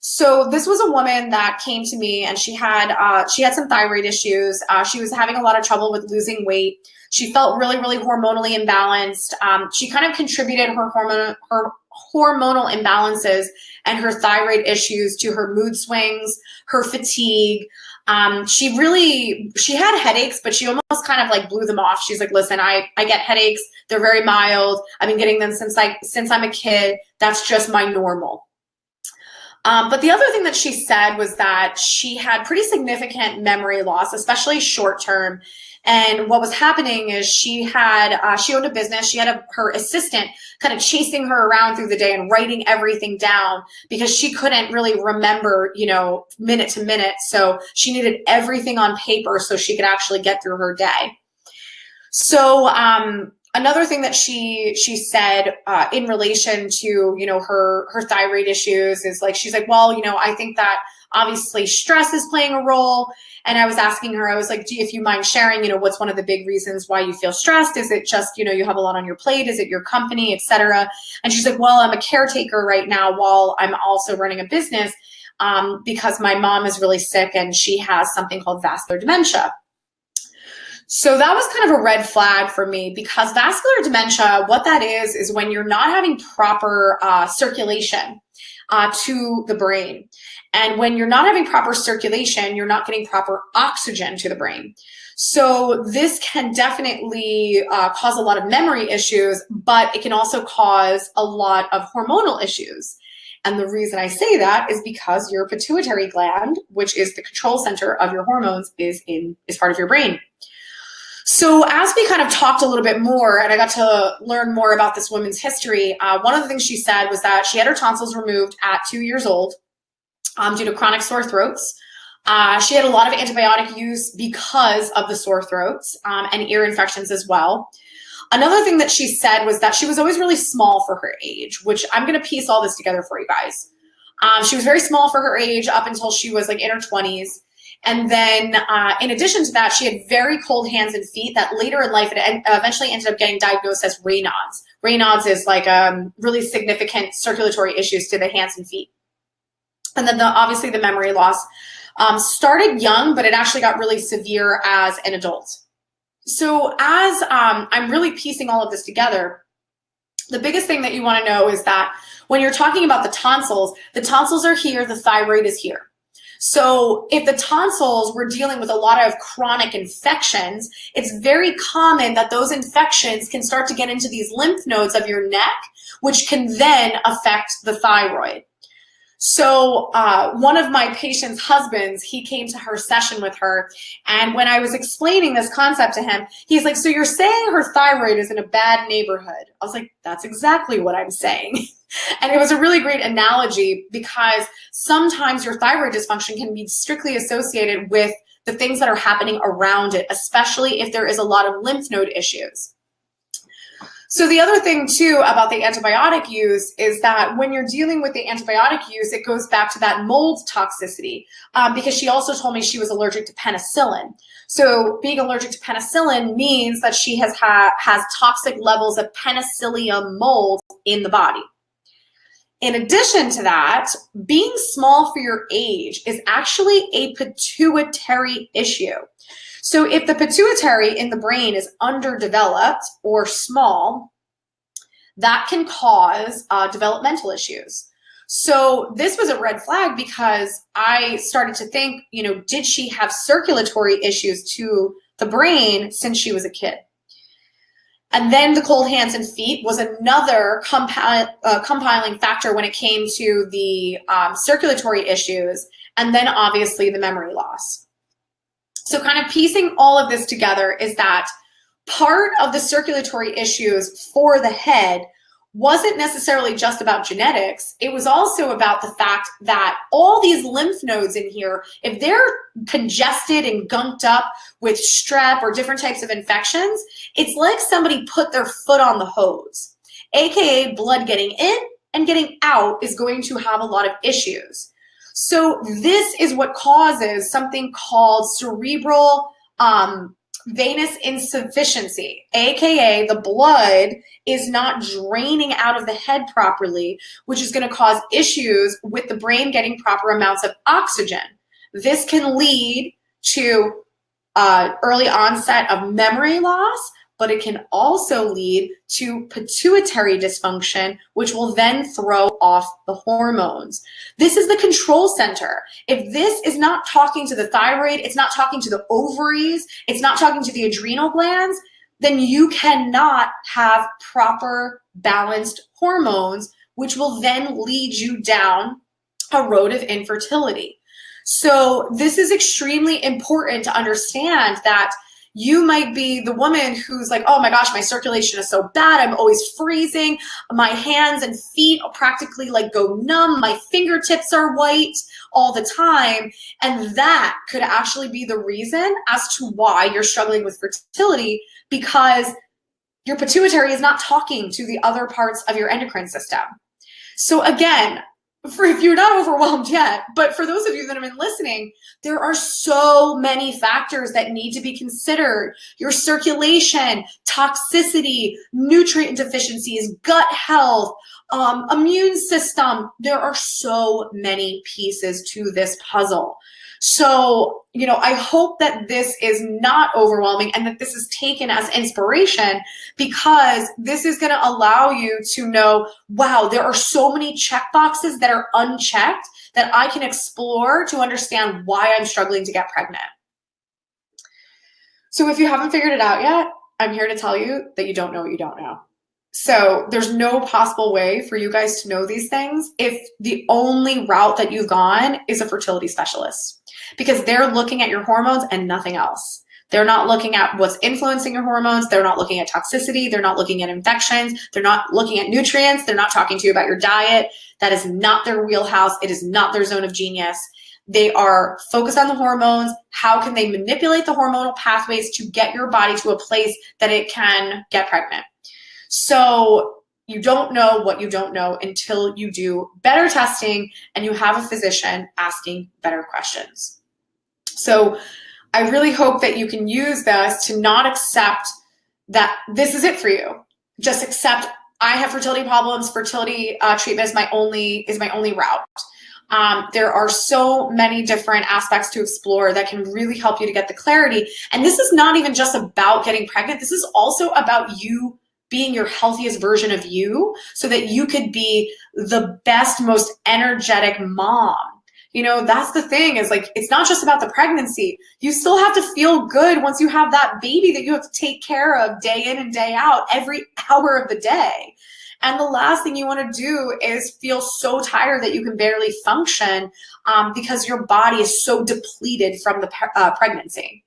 So this was a woman that came to me and she had some thyroid issues. She was having a lot of trouble with losing weight. She felt really hormonally imbalanced. She kind of contributed her hormonal imbalances and her thyroid issues to her mood swings, her fatigue. She had headaches, but she almost kind of like blew them off. She's like, listen, I get headaches. They're very mild. I've been getting them since I'm a kid. That's just my normal. But the other thing that she said was that she had pretty significant memory loss, especially short term. And what was happening is she owned a business. She had her assistant kind of chasing her around through the day and writing everything down because she couldn't really remember, minute to minute. So she needed everything on paper so she could actually get through her day. So, another thing that she said in relation to, her thyroid issues is like, she's like, well, I think that obviously stress is playing a role. And I was asking her, I was like, if you mind sharing, what's one of the big reasons why you feel stressed? Is it just, you have a lot on your plate? Is it your company, et cetera? And she's like, well, I'm a caretaker right now while I'm also running a business because my mom is really sick and she has something called vascular dementia. So that was kind of a red flag for me because vascular dementia, what that is when you're not having proper circulation to the brain. And when you're not having proper circulation, you're not getting proper oxygen to the brain. So this can definitely cause a lot of memory issues, but it can also cause a lot of hormonal issues. And the reason I say that is because your pituitary gland, which is the control center of your hormones, is part of your brain. So as we kind of talked a little bit more and I got to learn more about this woman's history, one of the things she said was that she had her tonsils removed at 2 years old due to chronic sore throats. She had a lot of antibiotic use because of the sore throats and ear infections as well. Another thing that she said was that she was always really small for her age, which I'm going to piece all this together for you guys. She was very small for her age up until she was like in her 20s. And then in addition to that, she had very cold hands and feet that later in life, it eventually ended up getting diagnosed as Raynaud's. Raynaud's is like really significant circulatory issues to the hands and feet. And then obviously the memory loss started young, but it actually got really severe as an adult. So as I'm really piecing all of this together, the biggest thing that you want to know is that when you're talking about the tonsils are here, the thyroid is here. So if the tonsils were dealing with a lot of chronic infections, it's very common that those infections can start to get into these lymph nodes of your neck, which can then affect the thyroid. So one of my patient's husbands, he came to her session with her. And when I was explaining this concept to him, he's like, so you're saying her thyroid is in a bad neighborhood? I was like, that's exactly what I'm saying. And it was a really great analogy because sometimes your thyroid dysfunction can be strictly associated with the things that are happening around it, especially if there is a lot of lymph node issues. So the other thing too about the antibiotic use is that when you're dealing with the antibiotic use, it goes back to that mold toxicity because she also told me she was allergic to penicillin. So being allergic to penicillin means that she has toxic levels of penicillium mold in the body. In addition to that, being small for your age is actually a pituitary issue. So if the pituitary in the brain is underdeveloped or small, that can cause developmental issues. So this was a red flag because I started to think, did she have circulatory issues to the brain since she was a kid? And then the cold hands and feet was another compiling factor when it came to the circulatory issues, and then obviously the memory loss. So kind of piecing all of this together is that part of the circulatory issues for the head wasn't necessarily just about genetics. It was also about the fact that all these lymph nodes in here, if they're congested and gunked up with strep or different types of infections, it's like somebody put their foot on the hose, AKA blood getting in and getting out is going to have a lot of issues. So this is what causes something called cerebral venous insufficiency, AKA the blood is not draining out of the head properly, which is going to cause issues with the brain getting proper amounts of oxygen. This can lead to early onset of memory loss, but it can also lead to pituitary dysfunction, which will then throw off the hormones. This is the control center. If this is not talking to the thyroid, it's not talking to the ovaries, it's not talking to the adrenal glands, then you cannot have proper balanced hormones, which will then lead you down a road of infertility. So this is extremely important to understand that you might be the woman who's like, oh my gosh, my circulation is so bad. I'm always freezing. My hands and feet practically like go numb. My fingertips are white all the time. And that could actually be the reason as to why you're struggling with fertility, because your pituitary is not talking to the other parts of your endocrine system. So again, if you're not overwhelmed yet, but for those of you that have been listening, there are so many factors that need to be considered. Your circulation, toxicity, nutrient deficiencies, gut health, immune system. There are so many pieces to this puzzle. So, I hope that this is not overwhelming and that this is taken as inspiration, because this is going to allow you to know, wow, there are so many check boxes that are unchecked that I can explore to understand why I'm struggling to get pregnant. So if you haven't figured it out yet, I'm here to tell you that you don't know what you don't know. So there's no possible way for you guys to know these things if the only route that you've gone is a fertility specialist, because they're looking at your hormones and nothing else. They're not looking at what's influencing your hormones. They're not looking at toxicity. They're not looking at infections. They're not looking at nutrients. They're not talking to you about your diet. That is not their wheelhouse. It is not their zone of genius. They are focused on the hormones. How can they manipulate the hormonal pathways to get your body to a place that it can get pregnant? So you don't know what you don't know until you do better testing and you have a physician asking better questions. So I really hope that you can use this to not accept that this is it for you. Just accept, I have fertility problems. Fertility treatment is my only route. There are so many different aspects to explore that can really help you to get the clarity. And this is not even just about getting pregnant. This is also about you being your healthiest version of you, so that you could be the best, most energetic mom. That's the thing, is like, it's not just about the pregnancy. You still have to feel good once you have that baby that you have to take care of day in and day out, every hour of the day. And the last thing you want to do is feel so tired that you can barely function, because your body is so depleted from the pregnancy.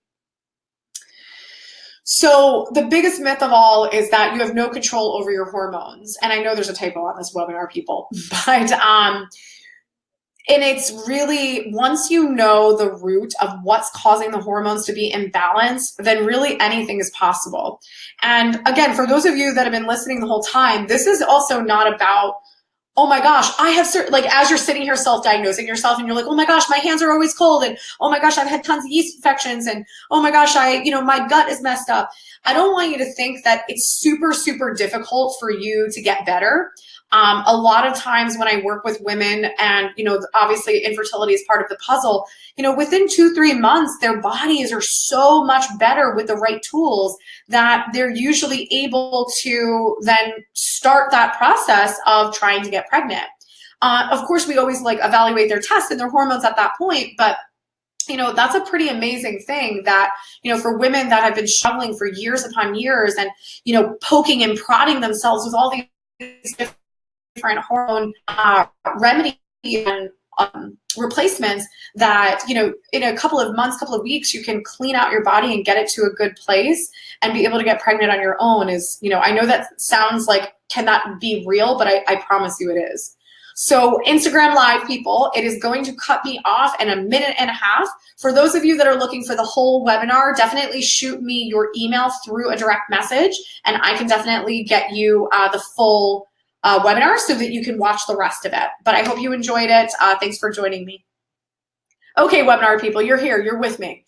So the biggest myth of all is that you have no control over your hormones. And I know there's a typo on this webinar, people, but and it's really, once you know the root of what's causing the hormones to be imbalanced, then really anything is possible. And again, for those of you that have been listening the whole time, this is also not about, oh my gosh, I have like, as you're sitting here self-diagnosing yourself and you're like, oh my gosh, my hands are always cold, and oh my gosh, I've had tons of yeast infections, and oh my gosh, my gut is messed up. I don't want you to think that it's super, super difficult for you to get better. A lot of times when I work with women, and obviously infertility is part of the puzzle, within 2-3 months, their bodies are so much better with the right tools that they're usually able to then start that process of trying to get pregnant. Of course, we always evaluate their tests and their hormones at that point, but that's a pretty amazing thing that, for women that have been struggling for years upon years and, poking and prodding themselves with all these different hormone remedies and replacements, that, in a couple of months, couple of weeks, you can clean out your body and get it to a good place and be able to get pregnant on your own is, I know that sounds like, can that be real? But I promise you it is. So Instagram Live, people, it is going to cut me off in 1.5 minutes. For those of you that are looking for the whole webinar, definitely shoot me your email through a direct message, and I can definitely get you the full webinar so that you can watch the rest of it. But I hope you enjoyed it. Thanks for joining me. Okay, webinar people, you're here, you're with me.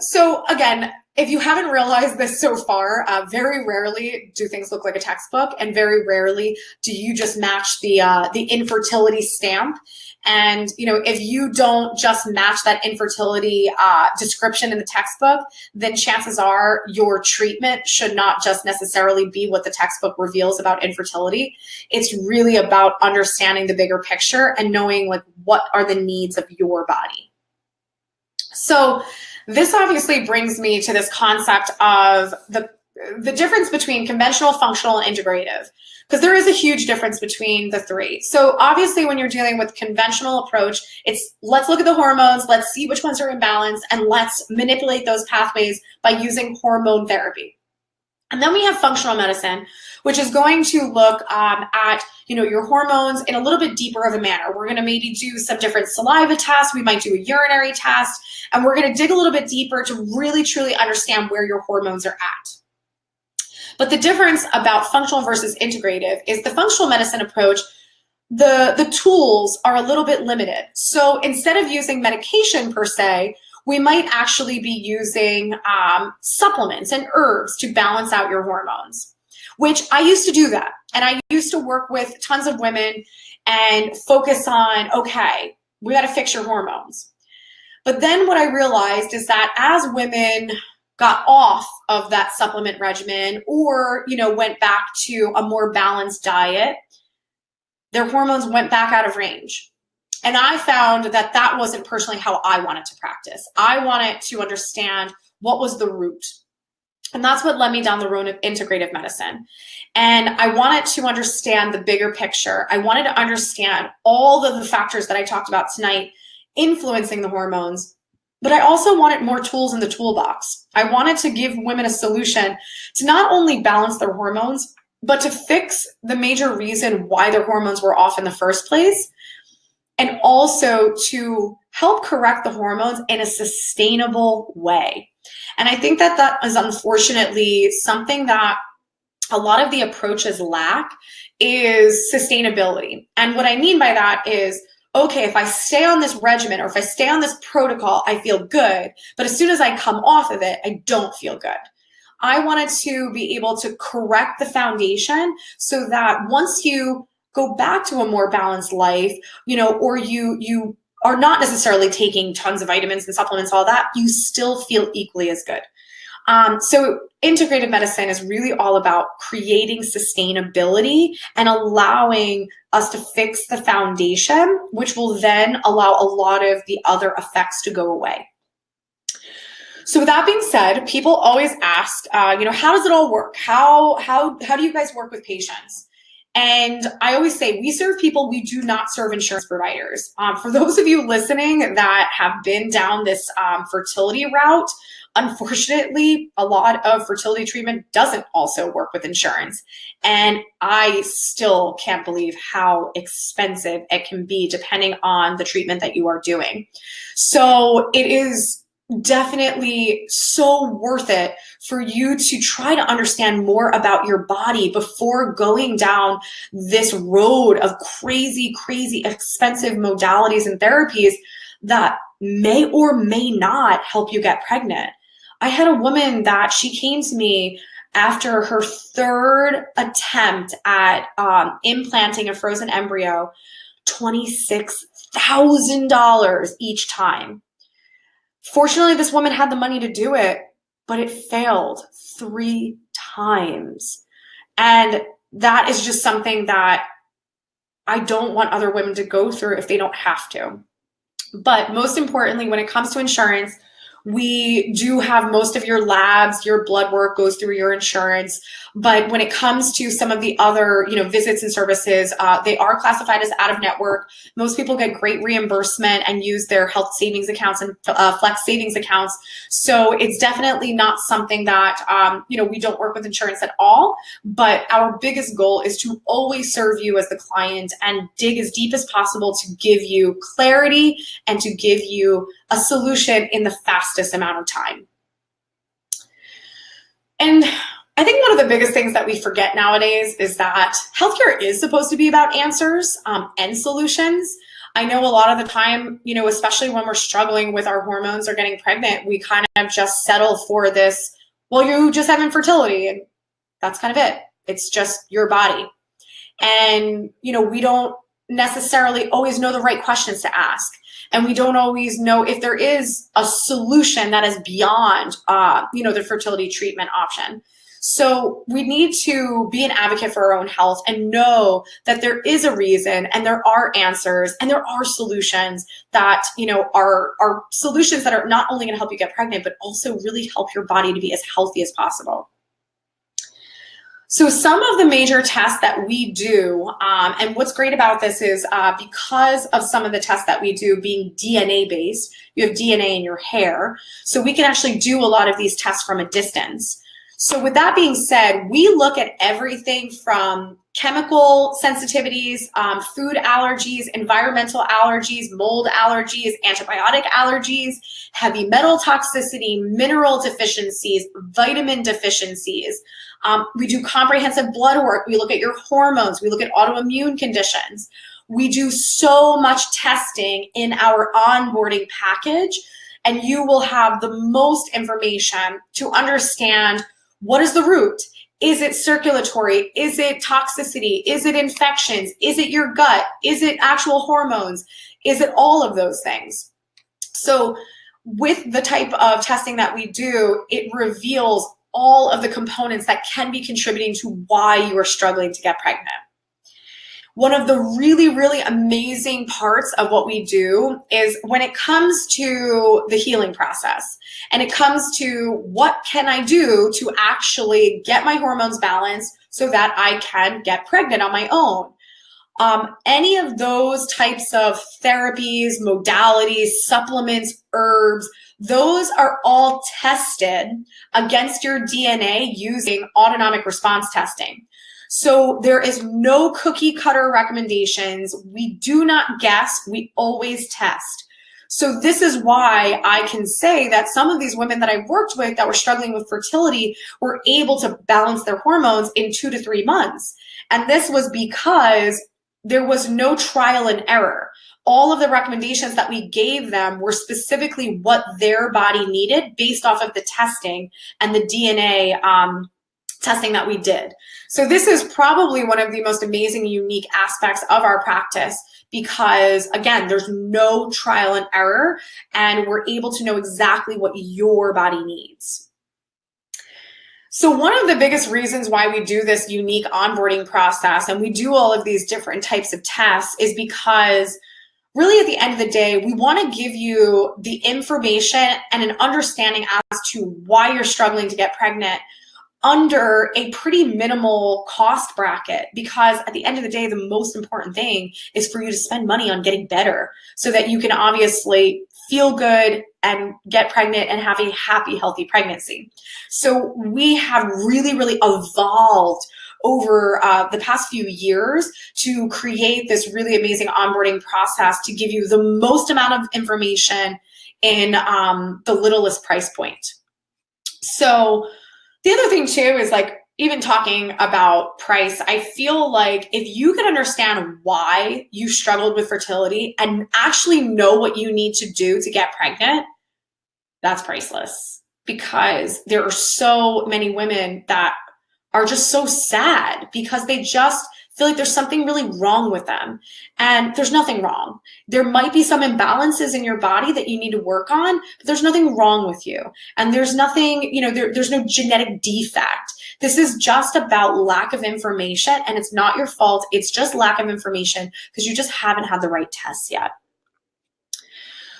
So again, if you haven't realized this so far, very rarely do things look like a textbook, and very rarely do you just match the infertility stamp. And if you don't just match that infertility description in the textbook, then chances are your treatment should not just necessarily be what the textbook reveals about infertility. It's really about understanding the bigger picture and knowing like what are the needs of your body. So this obviously brings me to this concept of the difference between conventional, functional, and integrative, because there is a huge difference between the three. So obviously when you're dealing with conventional approach, it's let's look at the hormones, let's see which ones are in balance, and let's manipulate those pathways by using hormone therapy. And then we have functional medicine, which is going to look at your hormones in a little bit deeper of a manner. We're going to maybe do some different saliva tests. We might do a urinary test, and we're going to dig a little bit deeper to really truly understand where your hormones are at. But the difference about functional versus integrative is the functional medicine approach, the tools are a little bit limited. So instead of using medication per se, we might actually be using supplements and herbs to balance out your hormones, which I used to do that. And I used to work with tons of women and focus on, okay, we got to fix your hormones. But then what I realized is that as women got off of that supplement regimen or, went back to a more balanced diet, their hormones went back out of range. And I found that that wasn't personally how I wanted to practice. I wanted to understand what was the root. And that's what led me down the road of integrative medicine. And I wanted to understand the bigger picture. I wanted to understand all of the factors that I talked about tonight influencing the hormones. But I also wanted more tools in the toolbox. I wanted to give women a solution to not only balance their hormones, but to fix the major reason why their hormones were off in the first place, and also to help correct the hormones in a sustainable way. And I think that that is unfortunately something that a lot of the approaches lack, is sustainability. And what I mean by that is, okay, if I stay on this regimen or if I stay on this protocol, I feel good. But as soon as I come off of it, I don't feel good. I wanted to be able to correct the foundation so that once you go back to a more balanced life, or you are not necessarily taking tons of vitamins and supplements, all that, you still feel equally as good. So integrative medicine is really all about creating sustainability and allowing us to fix the foundation, which will then allow a lot of the other effects to go away. So with that being said, people always ask, how does it all work? How do you guys work with patients? And I always say, we serve people, we do not serve insurance providers. For those of you listening that have been down this fertility route, unfortunately, a lot of fertility treatment doesn't also work with insurance. And I still can't believe how expensive it can be depending on the treatment that you are doing. So it is definitely so worth it for you to try to understand more about your body before going down this road of crazy, crazy expensive modalities and therapies that may or may not help you get pregnant. I had a woman that she came to me after her third attempt at implanting a frozen embryo, $26,000 each time. Fortunately, this woman had the money to do it, but it failed 3 times. And that is just something that I don't want other women to go through if they don't have to. But most importantly, when it comes to insurance, we do have most of your labs, your blood work goes through your insurance. But when it comes to some of the other, visits and services, they are classified as out of network. Most people get great reimbursement and use their health savings accounts and flex savings accounts. So it's definitely not something that, we don't work with insurance at all. But our biggest goal is to always serve you as the client and dig as deep as possible to give you clarity and to give you a solution in the fastest amount of time. And I think one of the biggest things that we forget nowadays is that healthcare is supposed to be about answers and solutions. I know a lot of the time, especially when we're struggling with our hormones or getting pregnant, we kind of just settle for this, well, you just have infertility, and that's kind of it. It's just your body. And, we don't necessarily always know the right questions to ask. And we don't always know if there is a solution that is beyond, the fertility treatment option. So we need to be an advocate for our own health and know that there is a reason and there are answers and there are solutions that, are solutions that are not only going to help you get pregnant, but also really help your body to be as healthy as possible. So some of the major tests that we do, and what's great about this is because of some of the tests that we do being DNA based, you have DNA in your hair, so we can actually do a lot of these tests from a distance. So with that being said, we look at everything from chemical sensitivities, food allergies, environmental allergies, mold allergies, antibiotic allergies, heavy metal toxicity, mineral deficiencies, vitamin deficiencies. We do comprehensive blood work. We look at your hormones. We look at autoimmune conditions. We do so much testing in our onboarding package, and you will have the most information to understand what is the root. Is it circulatory? Is it toxicity? Is it infections? Is it your gut? Is it actual hormones? Is it all of those things? So with the type of testing that we do, it reveals all of the components that can be contributing to why you are struggling to get pregnant. One of the really, really amazing parts of what we do is when it comes to the healing process and it comes to what can I do to actually get my hormones balanced so that I can get pregnant on my own. Any of those types of therapies, modalities, supplements, herbs, those are all tested against your DNA using autonomic response testing. So there is no cookie cutter recommendations. We do not guess, we always test. So this is why I can say that some of these women that I worked with that were struggling with fertility were able to balance their hormones in 2 to 3 months. And this was because there was no trial and error. All of the recommendations that we gave them were specifically what their body needed based off of the testing and the DNA testing that we did. So this is probably one of the most amazing, unique aspects of our practice because, again, there's no trial and error, and we're able to know exactly what your body needs. So one of the biggest reasons why we do this unique onboarding process and we do all of these different types of tests is because really at the end of the day, we want to give you the information and an understanding as to why you're struggling to get pregnant under a pretty minimal cost bracket, because at the end of the day, the most important thing is for you to spend money on getting better so that you can obviously feel good and get pregnant and have a happy, healthy pregnancy. So we have really, really evolved over the past few years to create this really amazing onboarding process to give you the most amount of information in the littlest price point. So the other thing too is like, even talking about price, I feel like if you can understand why you struggled with fertility and actually know what you need to do to get pregnant, that's priceless, because there are so many women that are just so sad because they just feel like there's something really wrong with them. And there's nothing wrong. There might be some imbalances in your body that you need to work on, but there's nothing wrong with you. And there's nothing, there's no genetic defect. This is just about lack of information, and it's not your fault. It's just lack of information because you just haven't had the right tests yet.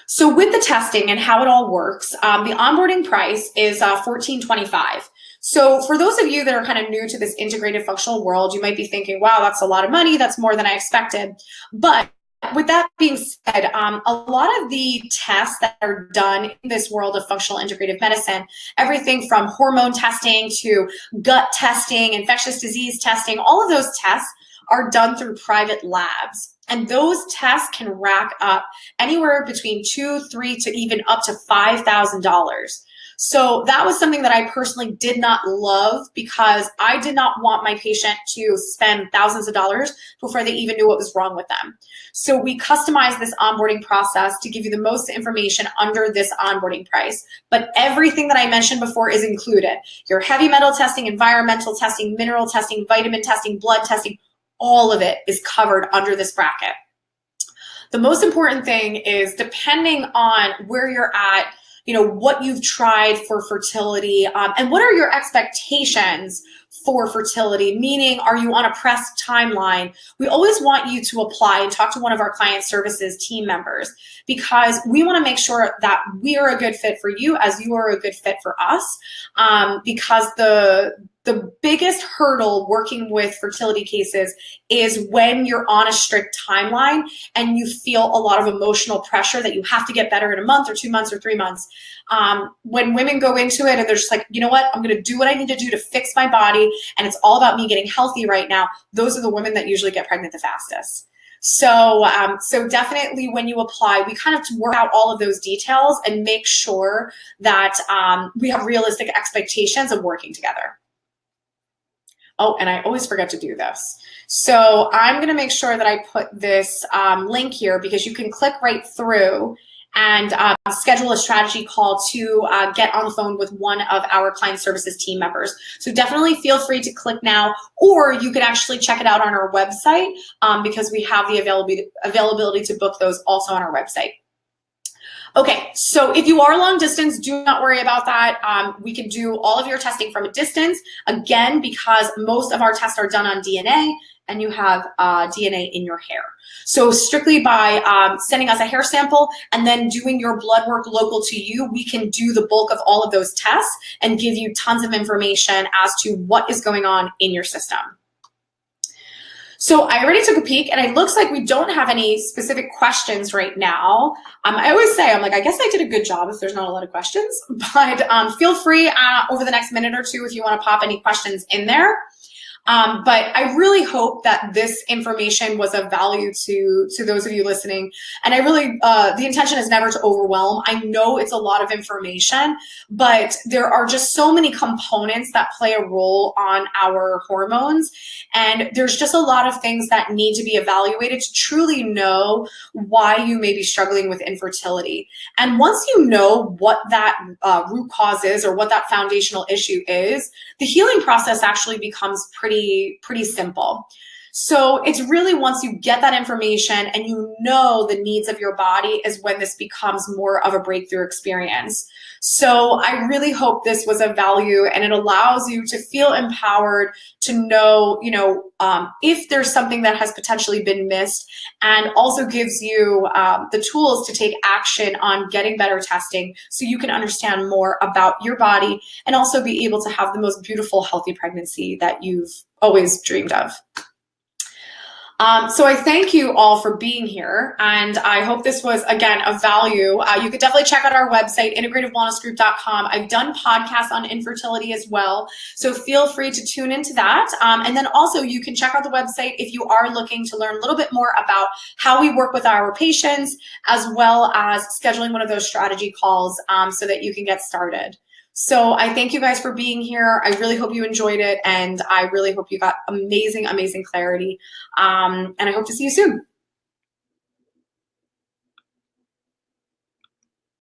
So with the testing and how it all works, the onboarding price is $14.25. So for those of you that are kind of new to this integrative functional world, you might be thinking, wow, that's a lot of money. That's more than I expected. But with that being said, a lot of the tests that are done in this world of functional integrative medicine, everything from hormone testing to gut testing, infectious disease testing, all of those tests are done through private labs. And those tests can rack up anywhere between $2,000, $3,000 to even up to $5,000. So that was something that I personally did not love, because I did not want my patient to spend thousands of dollars before they even knew what was wrong with them. So we customized this onboarding process to give you the most information under this onboarding price. But everything that I mentioned before is included. Your heavy metal testing, environmental testing, mineral testing, vitamin testing, blood testing, all of it is covered under this bracket. The most important thing is, depending on where you're at, what you've tried for fertility, and what are your expectations for fertility, meaning, are you on a pressed timeline? We always want you to apply and talk to one of our client services team members, because we want to make sure that we are a good fit for you as you are a good fit for us, because the biggest hurdle working with fertility cases is when you're on a strict timeline and you feel a lot of emotional pressure that you have to get better in a month or 2 months or 3 months. When women go into it and they're just like, you know what, I'm going to do what I need to do to fix my body, and it's all about me getting healthy right now, those are the women that usually get pregnant the fastest. So definitely when you apply, we kind of work out all of those details and make sure that we have realistic expectations of working together. Oh, and I always forget to do this. So I'm going to make sure that I put this link here, because you can click right through and schedule a strategy call to get on the phone with one of our client services team members. So definitely feel free to click now, or you can actually check it out on our website, because we have the availability to book those also on our website. Okay, so if you are long distance, do not worry about that. We can do all of your testing from a distance, again, because most of our tests are done on DNA, and you have DNA in your hair. So strictly by sending us a hair sample and then doing your blood work local to you, we can do the bulk of all of those tests and give you tons of information as to what is going on in your system. So I already took a peek, and it looks like we don't have any specific questions right now. I always say, I'm like, I guess I did a good job if there's not a lot of questions, but feel free over the next minute or two if you want to pop any questions in there. But I really hope that this information was of value to those of you listening. And I really, the intention is never to overwhelm. I know it's a lot of information, but there are just so many components that play a role on our hormones. And there's just a lot of things that need to be evaluated to truly know why you may be struggling with infertility. And once you know what that root cause is, or what that foundational issue is, the healing process actually becomes pretty simple. So it's really, once you get that information and you know the needs of your body, is when this becomes more of a breakthrough experience. So I really hope this was of value, and it allows you to feel empowered to know, if there's something that has potentially been missed, and also gives you the tools to take action on getting better testing, so you can understand more about your body and also be able to have the most beautiful, healthy pregnancy that you've always dreamed of. So I thank you all for being here, and I hope this was, again, of value. You could definitely check out our website, integrativewellnessgroup.com. I've done podcasts on infertility as well, so feel free to tune into that. And then also you can check out the website if you are looking to learn a little bit more about how we work with our patients, as well as scheduling one of those strategy calls so that you can get started. So I thank you guys for being here. I really hope you enjoyed it, and I really hope you got amazing, amazing clarity. And I hope to see you soon.